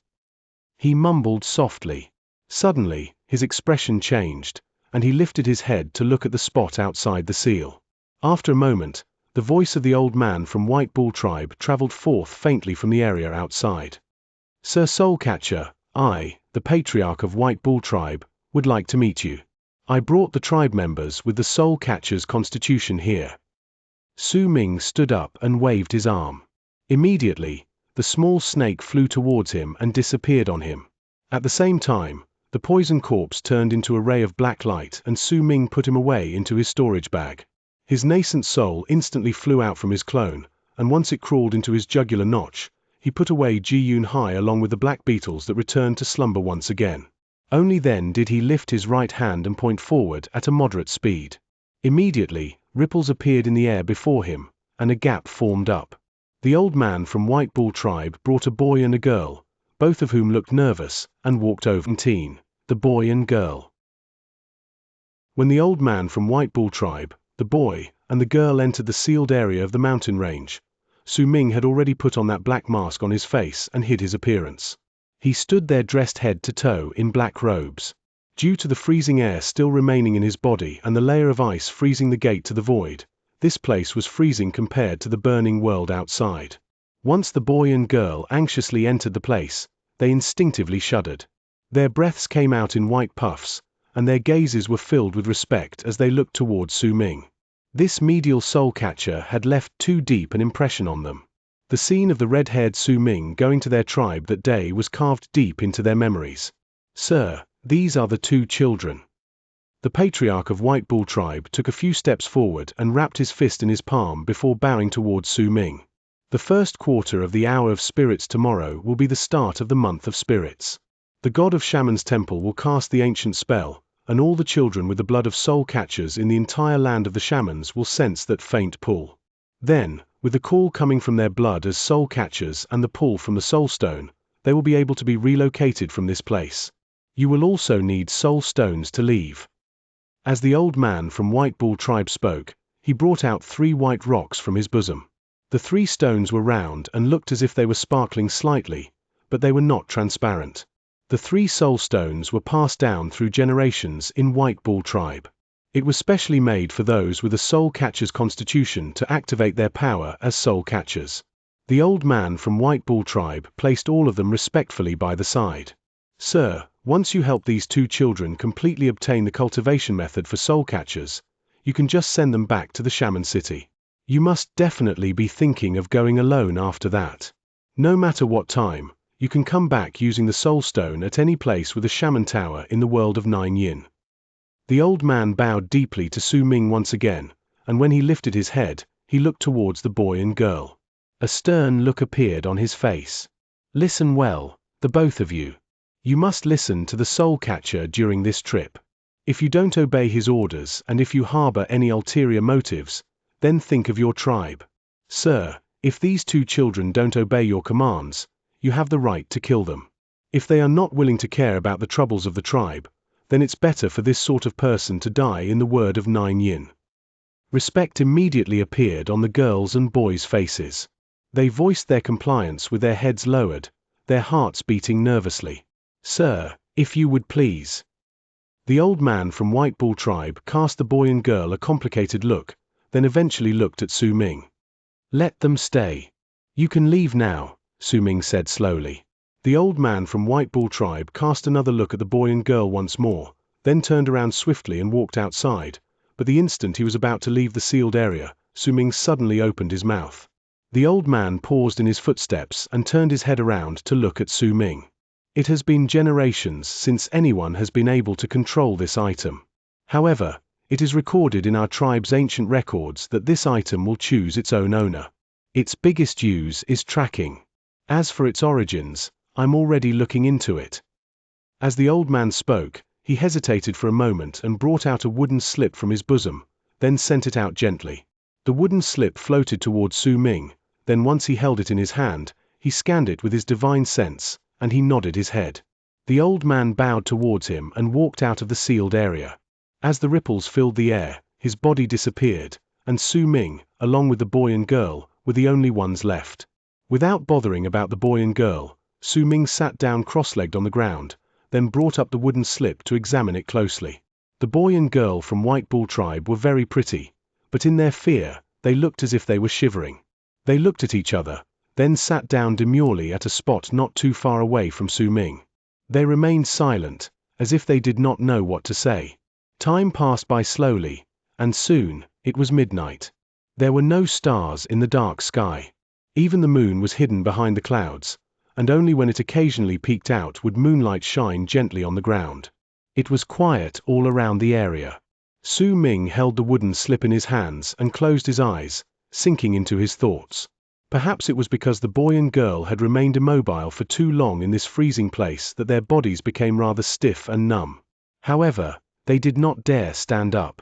He mumbled softly. Suddenly, his expression changed, and he lifted his head to look at the spot outside the seal. After a moment, the voice of the old man from White Bull Tribe traveled forth faintly from the area outside. Sir Soulcatcher, I, the Patriarch of White Bull Tribe, would like to meet you. I brought the tribe members with the Soul Catcher's constitution here. Su Ming stood up and waved his arm. Immediately, the small snake flew towards him and disappeared on him. At the same time, the poison corpse turned into a ray of black light and Su Ming put him away into his storage bag. His nascent soul instantly flew out from his clone, and once it crawled into his jugular notch, he put away Ji Yun Hai along with the black beetles that returned to slumber once again. Only then did he lift his right hand and point forward at a moderate speed. Immediately, ripples appeared in the air before him, and a gap formed up. The old man from White Bull Tribe brought a boy and a girl, both of whom looked nervous, and walked over. The boy and girl. When the old man from White Bull Tribe, the boy, and the girl entered the sealed area of the mountain range, Su Ming had already put on that black mask on his face and hid his appearance. He stood there dressed head to toe in black robes. Due to the freezing air still remaining in his body and the layer of ice freezing the gate to the void, this place was freezing compared to the burning world outside. Once the boy and girl anxiously entered the place, they instinctively shuddered. Their breaths came out in white puffs, and their gazes were filled with respect as they looked towards Su Ming. This medial soul catcher had left too deep an impression on them. The scene of the red-haired Su Ming going to their tribe that day was carved deep into their memories. Sir, these are the 2 children. The Patriarch of White Bull Tribe took a few steps forward and wrapped his fist in his palm before bowing towards Su Ming. The first quarter of the Hour of Spirits tomorrow will be the start of the month of spirits. The god of Shaman's temple will cast the ancient spell, and all the children with the blood of soul catchers in the entire land of the shamans will sense that faint pull. Then, with the call coming from their blood as soul catchers and the pull from the soul stone, they will be able to be relocated from this place. You will also need soul stones to leave. As the old man from White Bull Tribe spoke, he brought out 3 white rocks from his bosom. The 3 stones were round and looked as if they were sparkling slightly, but they were not transparent. The 3 soul stones were passed down through generations in White Bull Tribe. It was specially made for those with a soul catcher's constitution to activate their power as soul catchers. The old man from White Bull Tribe placed all of them respectfully by the side. Sir, once you help these 2 children completely obtain the cultivation method for soul catchers, you can just send them back to the shaman city. You must definitely be thinking of going alone after that. No matter what time, you can come back using the soul stone at any place with a shaman tower in the world of 9 yin. The old man bowed deeply to Su Ming once again, and when he lifted his head, he looked towards the boy and girl. A stern look appeared on his face. Listen well, the both of you. You must listen to the soul catcher during this trip. If you don't obey his orders and if you harbor any ulterior motives, then think of your tribe. Sir, if these 2 children don't obey your commands, you have the right to kill them. If they are not willing to care about the troubles of the tribe, then it's better for this sort of person to die in the word of 9 yin. Respect immediately appeared on the girls' and boys' faces. They voiced their compliance with their heads lowered, their hearts beating nervously. Sir, if you would please. The old man from White Bull tribe cast the boy and girl a complicated look, then eventually looked at Su Ming. Let them stay. You can leave now, Su Ming said slowly. The old man from White Bull tribe cast another look at the boy and girl once more, then turned around swiftly and walked outside, but the instant he was about to leave the sealed area, Su Ming suddenly opened his mouth. The old man paused in his footsteps and turned his head around to look at Su Ming. It has been generations since anyone has been able to control this item. However, it is recorded in our tribe's ancient records that this item will choose its own owner. Its biggest use is tracking. As for its origins, I'm already looking into it. As the old man spoke, he hesitated for a moment and brought out a wooden slip from his bosom, then sent it out gently. The wooden slip floated towards Su Ming, then once he held it in his hand, he scanned it with his divine sense, and he nodded his head. The old man bowed towards him and walked out of the sealed area. As the ripples filled the air, his body disappeared, and Su Ming, along with the boy and girl, were the only ones left. Without bothering about the boy and girl, Su Ming sat down cross-legged on the ground, then brought up the wooden slip to examine it closely. The boy and girl from White Bull tribe were very pretty, but in their fear, they looked as if they were shivering. They looked at each other, then sat down demurely at a spot not too far away from Su Ming. They remained silent, as if they did not know what to say. Time passed by slowly, and soon, it was midnight. There were no stars in the dark sky. Even the moon was hidden behind the clouds, and only when it occasionally peeked out would moonlight shine gently on the ground. It was quiet all around the area. Su Ming held the wooden slip in his hands and closed his eyes, sinking into his thoughts. Perhaps it was because the boy and girl had remained immobile for too long in this freezing place that their bodies became rather stiff and numb. However, they did not dare stand up.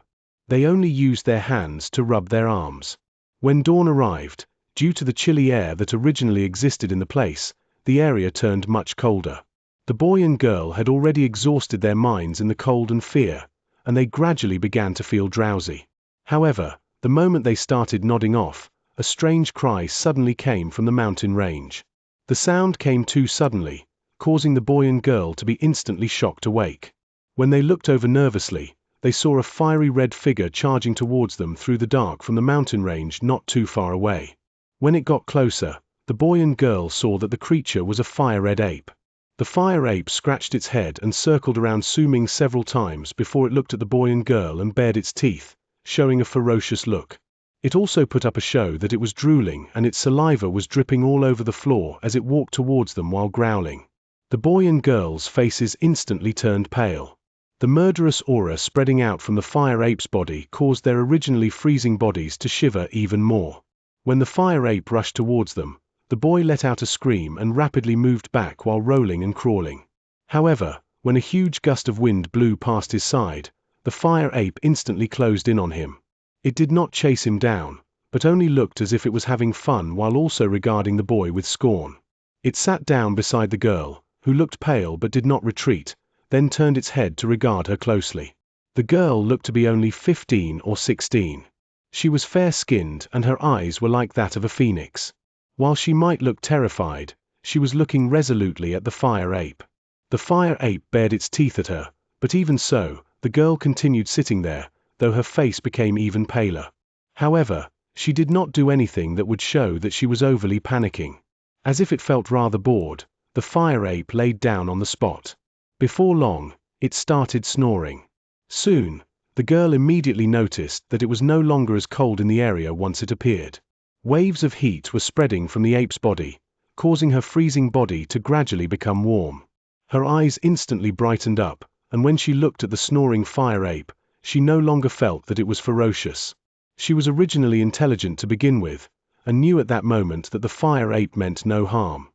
They only used their hands to rub their arms. When dawn arrived, due to the chilly air that originally existed in the place, the area turned much colder. The boy and girl had already exhausted their minds in the cold and fear, and they gradually began to feel drowsy. However, the moment they started nodding off, a strange cry suddenly came from the mountain range. The sound came too suddenly, causing the boy and girl to be instantly shocked awake. When they looked over nervously, they saw a fiery red figure charging towards them through the dark from the mountain range not too far away. When it got closer, the boy and girl saw that the creature was a fire-red ape. The fire ape scratched its head and circled around Su Ming several times before it looked at the boy and girl and bared its teeth, showing a ferocious look. It also put up a show that it was drooling and its saliva was dripping all over the floor as it walked towards them while growling. The boy and girl's faces instantly turned pale. The murderous aura spreading out from the fire ape's body caused their originally freezing bodies to shiver even more. When the fire ape rushed towards them, the boy let out a scream and rapidly moved back while rolling and crawling. However, when a huge gust of wind blew past his side, the fire ape instantly closed in on him. It did not chase him down, but only looked as if it was having fun while also regarding the boy with scorn. It sat down beside the girl, who looked pale but did not retreat, then turned its head to regard her closely. The girl looked to be only 15 or 16. She was fair-skinned and her eyes were like that of a phoenix. While she might look terrified, she was looking resolutely at the fire ape. The fire ape bared its teeth at her, but even so, the girl continued sitting there, though her face became even paler. However, she did not do anything that would show that she was overly panicking. As if it felt rather bored, the fire ape laid down on the spot. Before long, it started snoring. Soon, the girl immediately noticed that it was no longer as cold in the area once it appeared. Waves of heat were spreading from the ape's body, causing her freezing body to gradually become warm. Her eyes instantly brightened up, and when she looked at the snoring fire ape, she no longer felt that it was ferocious. She was originally intelligent to begin with, and knew at that moment that the fire ape meant no harm.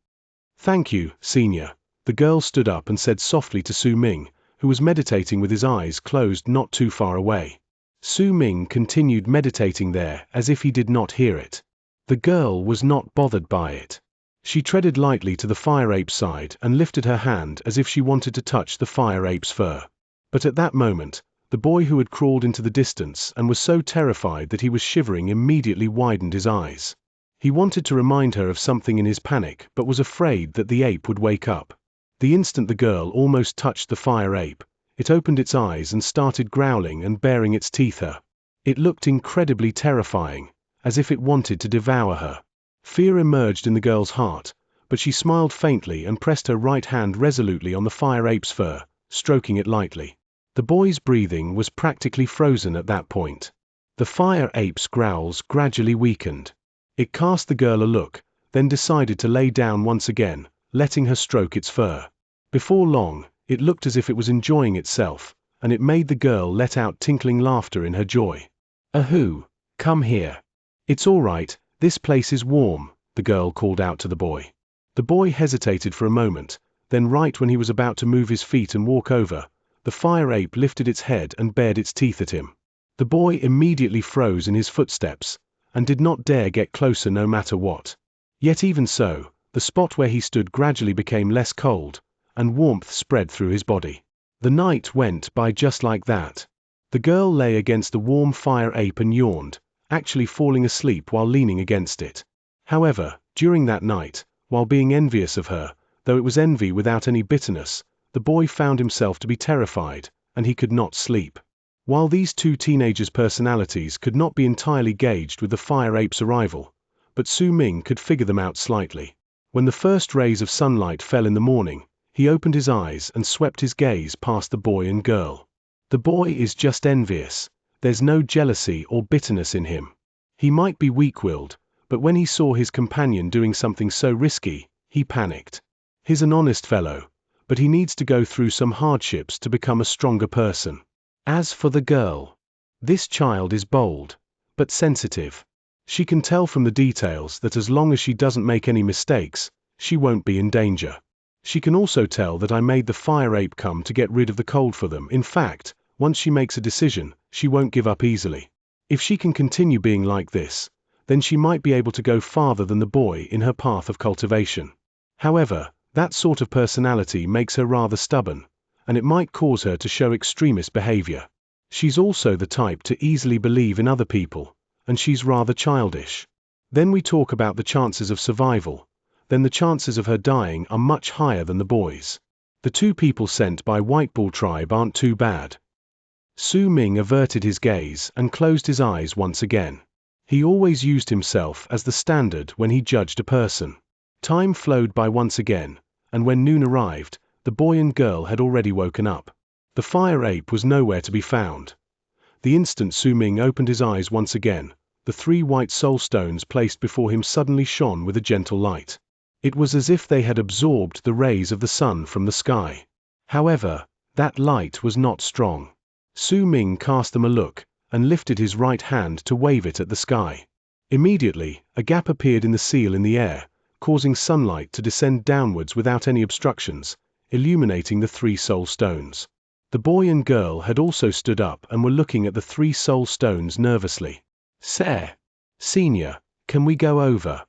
"Thank you, Xianxia." The girl stood up and said softly to Su Ming, who was meditating with his eyes closed not too far away. Su Ming continued meditating there as if he did not hear it. The girl was not bothered by it. She treaded lightly to the fire ape's side and lifted her hand as if she wanted to touch the fire ape's fur. But at that moment, the boy who had crawled into the distance and was so terrified that he was shivering immediately widened his eyes. He wanted to remind her of something in his panic but was afraid that the ape would wake up. The instant the girl almost touched the fire ape, it opened its eyes and started growling and baring its teeth at her. It looked incredibly terrifying, as if it wanted to devour her. Fear emerged in the girl's heart, but she smiled faintly and pressed her right hand resolutely on the fire ape's fur, stroking it lightly. The boy's breathing was practically frozen at that point. The fire ape's growls gradually weakened. It cast the girl a look, then decided to lay down once again, letting her stroke its fur. Before long, it looked as if it was enjoying itself, and it made the girl let out tinkling laughter in her joy. "Ahoo, come here. It's all right, this place is warm," the girl called out to the boy. The boy hesitated for a moment, then right when he was about to move his feet and walk over, the fire ape lifted its head and bared its teeth at him. The boy immediately froze in his footsteps, and did not dare get closer no matter what. Yet even so, the spot where he stood gradually became less cold, and warmth spread through his body. The night went by just like that. The girl lay against the warm fire ape and yawned, actually falling asleep while leaning against it. However, during that night, while being envious of her, though it was envy without any bitterness, the boy found himself to be terrified, and he could not sleep. While these two teenagers' personalities could not be entirely gauged with the fire ape's arrival, but Su Ming could figure them out slightly. When the first rays of sunlight fell in the morning, he opened his eyes and swept his gaze past the boy and girl. The boy is just envious. There's no jealousy or bitterness in him. He might be weak-willed, but when he saw his companion doing something so risky, he panicked. He's an honest fellow, but he needs to go through some hardships to become a stronger person. As for the girl, this child is bold, but sensitive. She can tell from the details that as long as she doesn't make any mistakes, she won't be in danger. She can also tell that I made the fire ape come to get rid of the cold for them. In fact, once she makes a decision, she won't give up easily. If she can continue being like this, then she might be able to go farther than the boy in her path of cultivation. However, that sort of personality makes her rather stubborn, and it might cause her to show extremist behavior. She's also the type to easily believe in other people, and she's rather childish. Then we talk about the chances of survival. Then the chances of her dying are much higher than the boys. The two people sent by White Bull Tribe aren't too bad. Su Ming averted his gaze and closed his eyes once again. He always used himself as the standard when he judged a person. Time flowed by once again, and when noon arrived, the boy and girl had already woken up. The fire ape was nowhere to be found. The instant Su Ming opened his eyes once again, the 3 white soul stones placed before him suddenly shone with a gentle light. It was as if they had absorbed the rays of the sun from the sky. However, that light was not strong. Su Ming cast them a look, and lifted his right hand to wave it at the sky. Immediately, a gap appeared in the seal in the air, causing sunlight to descend downwards without any obstructions, illuminating the 3 soul stones. The boy and girl had also stood up and were looking at the 3 soul stones nervously. "Sir, Senior, can we go over?"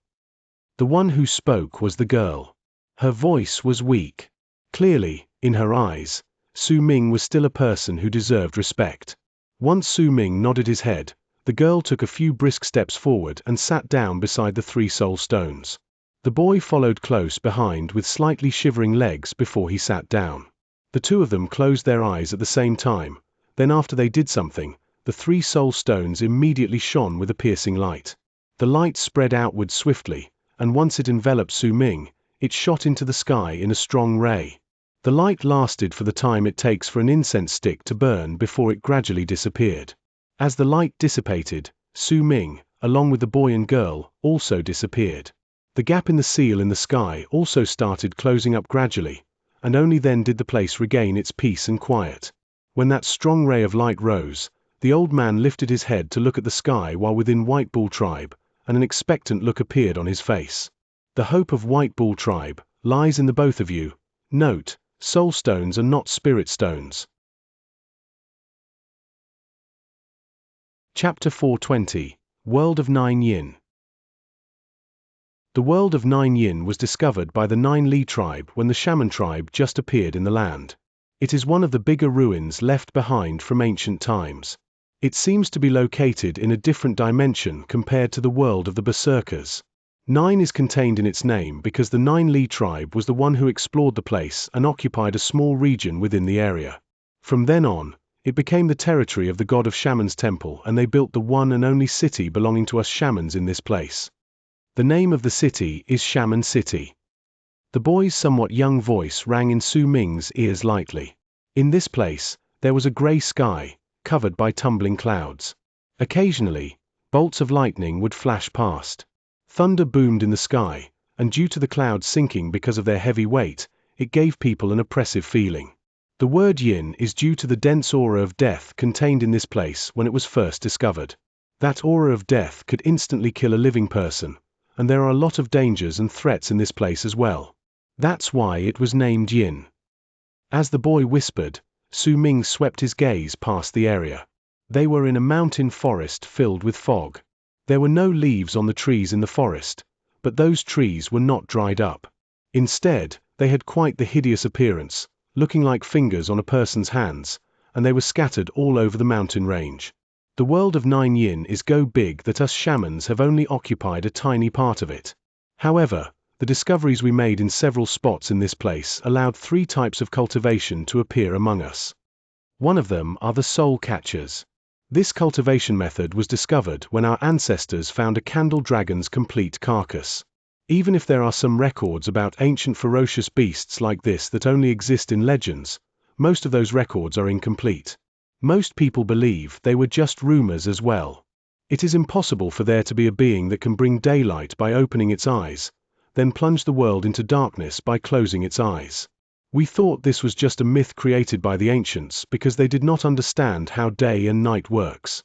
The one who spoke was the girl. Her voice was weak. Clearly, in her eyes, Su Ming was still a person who deserved respect. Once Su Ming nodded his head, the girl took a few brisk steps forward and sat down beside the 3 soul stones. The boy followed close behind with slightly shivering legs before he sat down. The two of them closed their eyes at the same time, then after they did something, the 3 soul stones immediately shone with a piercing light. The light spread outward swiftly, and once it enveloped Su Ming, it shot into the sky in a strong ray. The light lasted for the time it takes for an incense stick to burn before it gradually disappeared. As the light dissipated, Su Ming, along with the boy and girl, also disappeared. The gap in the seal in the sky also started closing up gradually, and only then did the place regain its peace and quiet. When that strong ray of light rose, the old man lifted his head to look at the sky while within White Bull Tribe, and an expectant look appeared on his face. The hope of White Bull Tribe lies in the both of you. Note: soul stones are not spirit stones. Chapter 420, World of Nine Yin. The world of Nine Yin was discovered by the Nine Li tribe when the Shaman tribe just appeared in the land. It is one of the bigger ruins left behind from ancient times. It seems to be located in a different dimension compared to the world of the Berserkers. Nine is contained in its name because the Nine Li tribe was the one who explored the place and occupied a small region within the area. From then on, it became the territory of the god of Shaman's temple, and they built the one and only city belonging to us shamans in this place. The name of the city is Shaman City. The boy's somewhat young voice rang in Su Ming's ears lightly. In this place, there was a gray sky, covered by tumbling clouds. Occasionally, bolts of lightning would flash past. Thunder boomed in the sky, and due to the clouds sinking because of their heavy weight, it gave people an oppressive feeling. The word yin is due to the dense aura of death contained in this place when it was first discovered. That aura of death could instantly kill a living person, and there are a lot of dangers and threats in this place as well. That's why it was named Yin. As the boy whispered, Su Ming swept his gaze past the area. They were in a mountain forest filled with fog. There were no leaves on the trees in the forest, but those trees were not dried up. Instead, they had quite the hideous appearance, looking like fingers on a person's hands, and they were scattered all over the mountain range. The world of Nine Yin is so big that us shamans have only occupied a tiny part of it. However, the discoveries we made in several spots in this place allowed 3 types of cultivation to appear among us. One of them are the soul catchers. This cultivation method was discovered when our ancestors found a candle dragon's complete carcass. Even if there are some records about ancient ferocious beasts like this that only exist in legends, most of those records are incomplete. Most people believe they were just rumors as well. It is impossible for there to be a being that can bring daylight by opening its eyes, then plunge the world into darkness by closing its eyes. We thought this was just a myth created by the ancients because they did not understand how day and night works.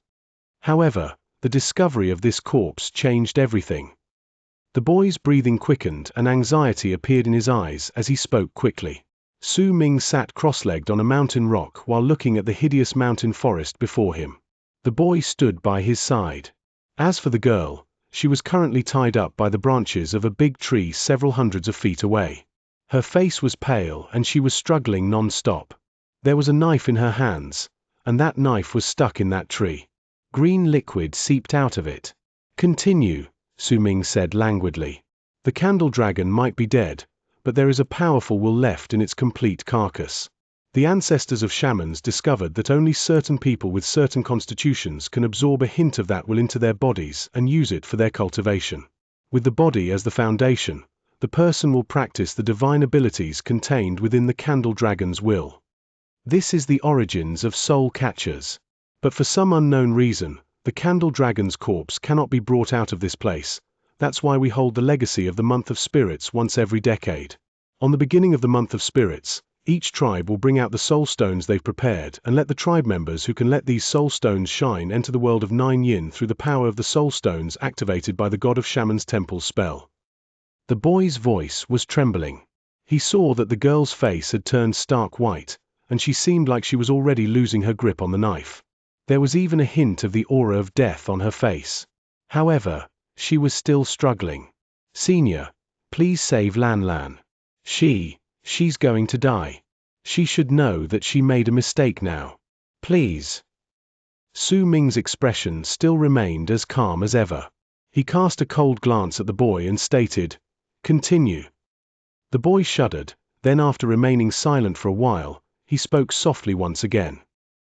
However, the discovery of this corpse changed everything. The boy's breathing quickened and anxiety appeared in his eyes as he spoke quickly. Su Ming sat cross-legged on a mountain rock while looking at the hideous mountain forest before him. The boy stood by his side. As for the girl, she was currently tied up by the branches of a big tree several hundreds of feet away. Her face was pale and she was struggling non-stop. There was a knife in her hands, and that knife was stuck in that tree. Green liquid seeped out of it. "Continue," Su Ming said languidly. "The candle dragon might be dead, but there is a powerful will left in its complete carcass." The ancestors of shamans discovered that only certain people with certain constitutions can absorb a hint of that will into their bodies and use it for their cultivation. With the body as the foundation, the person will practice the divine abilities contained within the candle dragon's will. This is the origins of soul catchers. But for some unknown reason, the candle dragon's corpse cannot be brought out of this place. That's why we hold the legacy of the month of spirits once every decade. On the beginning of the month of spirits, each tribe will bring out the soul stones they've prepared and let the tribe members who can let these soul stones shine enter the world of Nine Yin through the power of the soul stones activated by the god of Shaman's temple's spell. The boy's voice was trembling. He saw that the girl's face had turned stark white, and she seemed like she was already losing her grip on the knife. There was even a hint of the aura of death on her face. However, she was still struggling. "Senior, please save Lan Lan. She's going to die. She should know that she made a mistake now. Please." Su Ming's expression still remained as calm as ever. He cast a cold glance at the boy and stated, "Continue." The boy shuddered, then after remaining silent for a while, he spoke softly once again.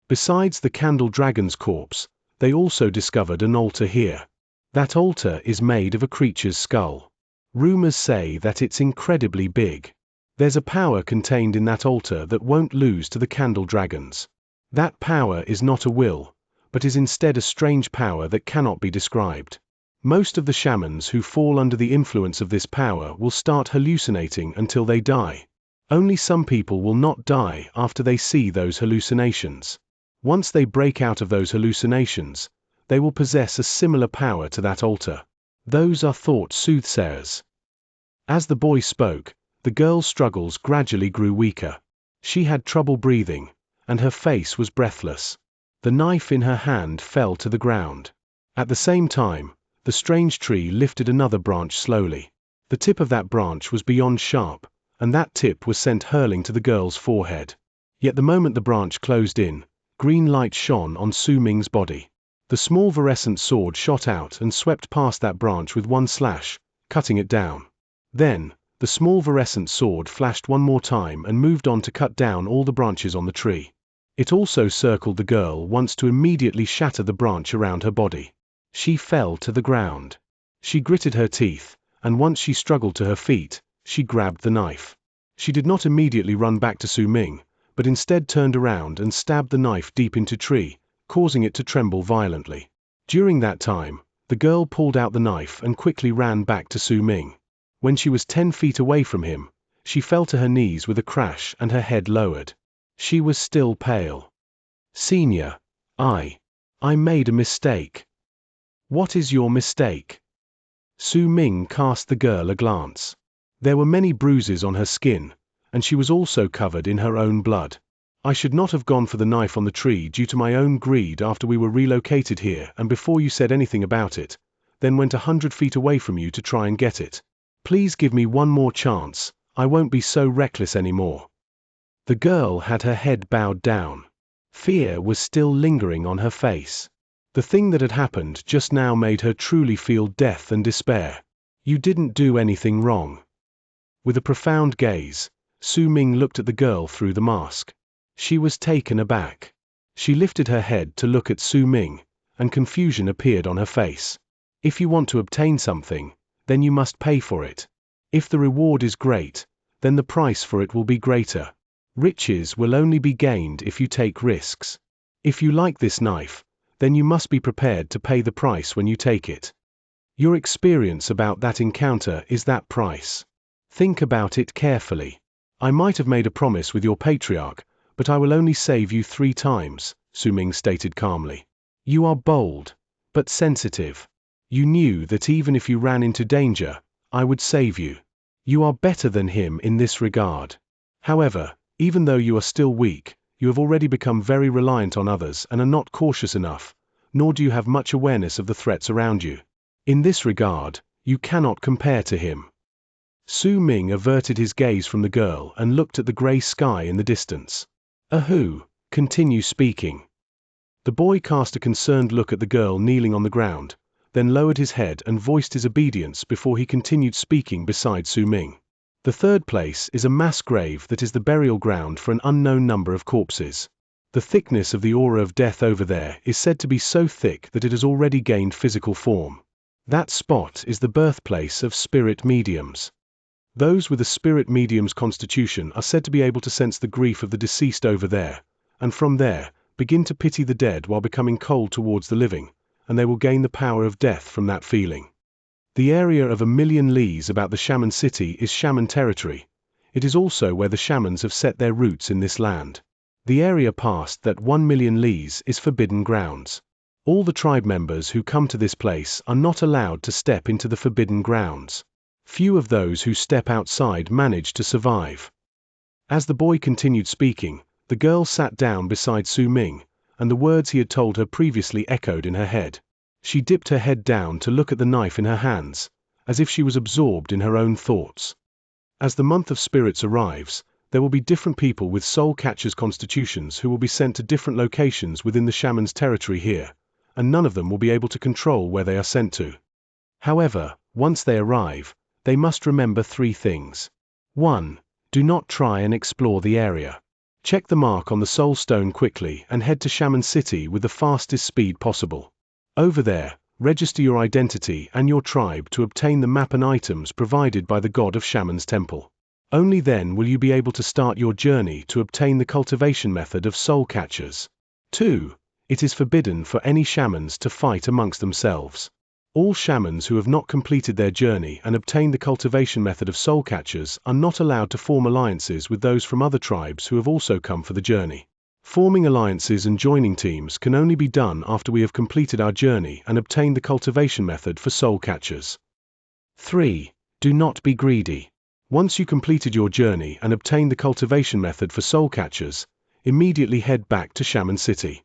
"Besides the candle dragon's corpse, they also discovered an altar here. That altar is made of a creature's skull. Rumors say that it's incredibly big. There's a power contained in that altar that won't lose to the candle dragons. That power is not a will, but is instead a strange power that cannot be described. Most of the shamans who fall under the influence of this power will start hallucinating until they die. Only some people will not die after they see those hallucinations. Once they break out of those hallucinations, they will possess a similar power to that altar. Those are thought soothsayers." As the boy spoke, the girl's struggles gradually grew weaker. She had trouble breathing, and her face was breathless. The knife in her hand fell to the ground. At the same time, the strange tree lifted another branch slowly. The tip of that branch was beyond sharp, and that tip was sent hurling to the girl's forehead. Yet the moment the branch closed in, green light shone on Su Ming's body. The small virescent sword shot out and swept past that branch with one slash, cutting it down. Then, the small virescent sword flashed one more time and moved on to cut down all the branches on the tree. It also circled the girl once to immediately shatter the branch around her body. She fell to the ground. She gritted her teeth, and once she struggled to her feet, she grabbed the knife. She did not immediately run back to Su Ming, but instead turned around and stabbed the knife deep into tree, causing it to tremble violently. During that time, the girl pulled out the knife and quickly ran back to Su Ming. When she was 10 feet away from him, she fell to her knees with a crash and her head lowered. She was still pale. "Senior, I made a mistake." "What is your mistake?" Su Ming cast the girl a glance. There were many bruises on her skin, and she was also covered in her own blood. "I should not have gone for the knife on the tree due to my own greed after we were relocated here and before you said anything about it, then went 100 feet away from you to try and get it. Please give me one more chance, I won't be so reckless anymore." The girl had her head bowed down. Fear was still lingering on her face. The thing that had happened just now made her truly feel death and despair. "You didn't do anything wrong." With a profound gaze, Su Ming looked at the girl through the mask. She was taken aback. She lifted her head to look at Su Ming, and confusion appeared on her face. "If you want to obtain something, then you must pay for it. If the reward is great, then the price for it will be greater. Riches will only be gained if you take risks. If you like this knife, then you must be prepared to pay the price when you take it. Your experience about that encounter is that price. Think about it carefully. I might have made a promise with your patriarch, but I will only save you 3 times, Su Ming stated calmly. You are bold, but sensitive. You knew that even if you ran into danger, I would save you. You are better than him in this regard. However, even though you are still weak, you have already become very reliant on others and are not cautious enough, nor do you have much awareness of the threats around you. In this regard, you cannot compare to him." Su Ming averted his gaze from the girl and looked at the gray sky in the distance. "Who? Continue speaking." The boy cast a concerned look at the girl kneeling on the ground, then lowered his head and voiced his obedience before he continued speaking beside Su Ming. "The 3rd place is a mass grave that is the burial ground for an unknown number of corpses. The thickness of the aura of death over there is said to be so thick that it has already gained physical form. That spot is the birthplace of spirit mediums. Those with a spirit medium's constitution are said to be able to sense the grief of the deceased over there, and from there, begin to pity the dead while becoming cold towards the living, and they will gain the power of death from that feeling. The area of 1,000,000 lees about the shaman city is shaman territory. It is also where the shamans have set their roots in this land. The area past that 1,000,000 lees is forbidden grounds. All the tribe members who come to this place are not allowed to step into the forbidden grounds. Few of those who step outside manage to survive." As the boy continued speaking, the girl sat down beside Su Ming, and the words he had told her previously echoed in her head. She dipped her head down to look at the knife in her hands, as if she was absorbed in her own thoughts. As the month of spirits arrives, there will be different people with soul catchers' constitutions who will be sent to different locations within the shaman's territory here, and none of them will be able to control where they are sent to. However, once they arrive, they must remember 3 things. 1. Do not try and explore the area. Check the mark on the soul stone quickly and head to Shaman City with the fastest speed possible. Over there, register your identity and your tribe to obtain the map and items provided by the god of Shaman's temple. Only then will you be able to start your journey to obtain the cultivation method of soul catchers. 2. It is forbidden for any shamans to fight amongst themselves. All shamans who have not completed their journey and obtained the cultivation method of soul catchers are not allowed to form alliances with those from other tribes who have also come for the journey. Forming alliances and joining teams can only be done after we have completed our journey and obtained the cultivation method for soul catchers. 3. Do not be greedy. Once you completed your journey and obtained the cultivation method for soul catchers, immediately head back to Shaman City.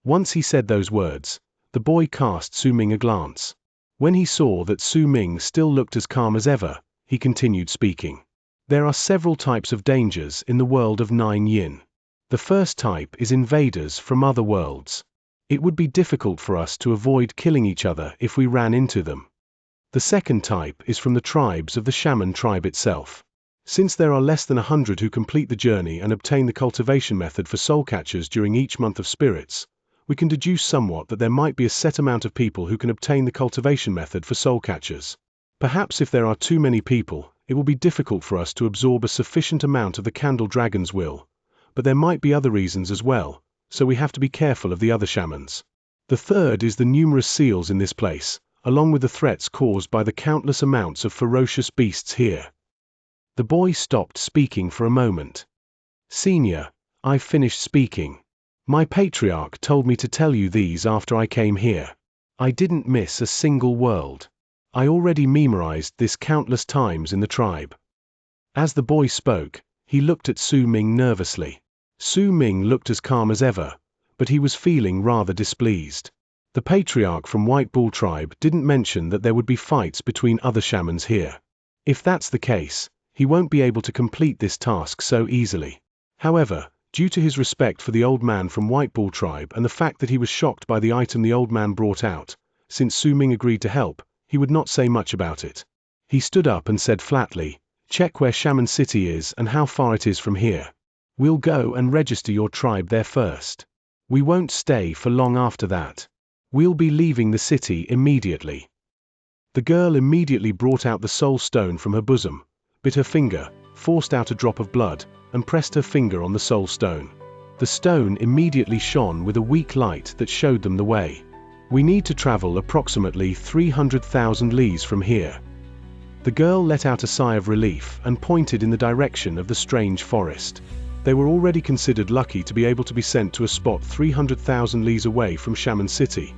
Once he said those words, the boy cast Su Ming a glance. When he saw that Su Ming still looked as calm as ever, he continued speaking. There are several types of dangers in the world of 9 yin. The first type is invaders from other worlds. It would be difficult for us to avoid killing each other if we ran into them. The second type is from the tribes of the shaman tribe itself. Since there are less than 100 who complete the journey and obtain the cultivation method for soul catchers during each month of spirits, we can deduce somewhat that there might be a set amount of people who can obtain the cultivation method for soul catchers. Perhaps if there are too many people, it will be difficult for us to absorb a sufficient amount of the candle dragon's will, but there might be other reasons as well, so we have to be careful of the other shamans. The third is the numerous seals in this place, along with the threats caused by the countless amounts of ferocious beasts here. The boy stopped speaking for a moment. Senior, I've finished speaking. My patriarch told me to tell you these after I came here. I didn't miss a single word. I already memorized this countless times in the tribe. As the boy spoke, he looked at Su Ming nervously. Su Ming looked as calm as ever, but he was feeling rather displeased. The patriarch from White Bull tribe didn't mention that there would be fights between other shamans here. If that's the case, he won't be able to complete this task so easily. However, due to his respect for the old man from White Bull tribe and the fact that he was shocked by the item the old man brought out, since Su Ming agreed to help, he would not say much about it. He stood up and said flatly, "Check where Shaman City is and how far it is from here. We'll go and register your tribe there first. We won't stay for long after that. We'll be leaving the city immediately." The girl immediately brought out the soul stone from her bosom, bit her finger, forced out a drop of blood, and pressed her finger on the soul stone. The stone immediately shone with a weak light that showed them the way. "We need to travel approximately 300,000 lees from here." The girl let out a sigh of relief and pointed in the direction of the strange forest. They were already considered lucky to be able to be sent to a spot 300,000 lees away from Shaman City,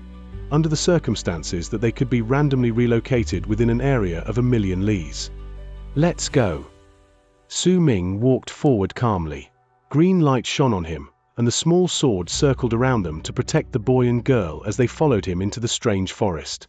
under the circumstances that they could be randomly relocated within an area of 1,000,000 lees. "Let's go." Su Ming walked forward calmly. Green light shone on him, and the small sword circled around them to protect the boy and girl as they followed him into the strange forest.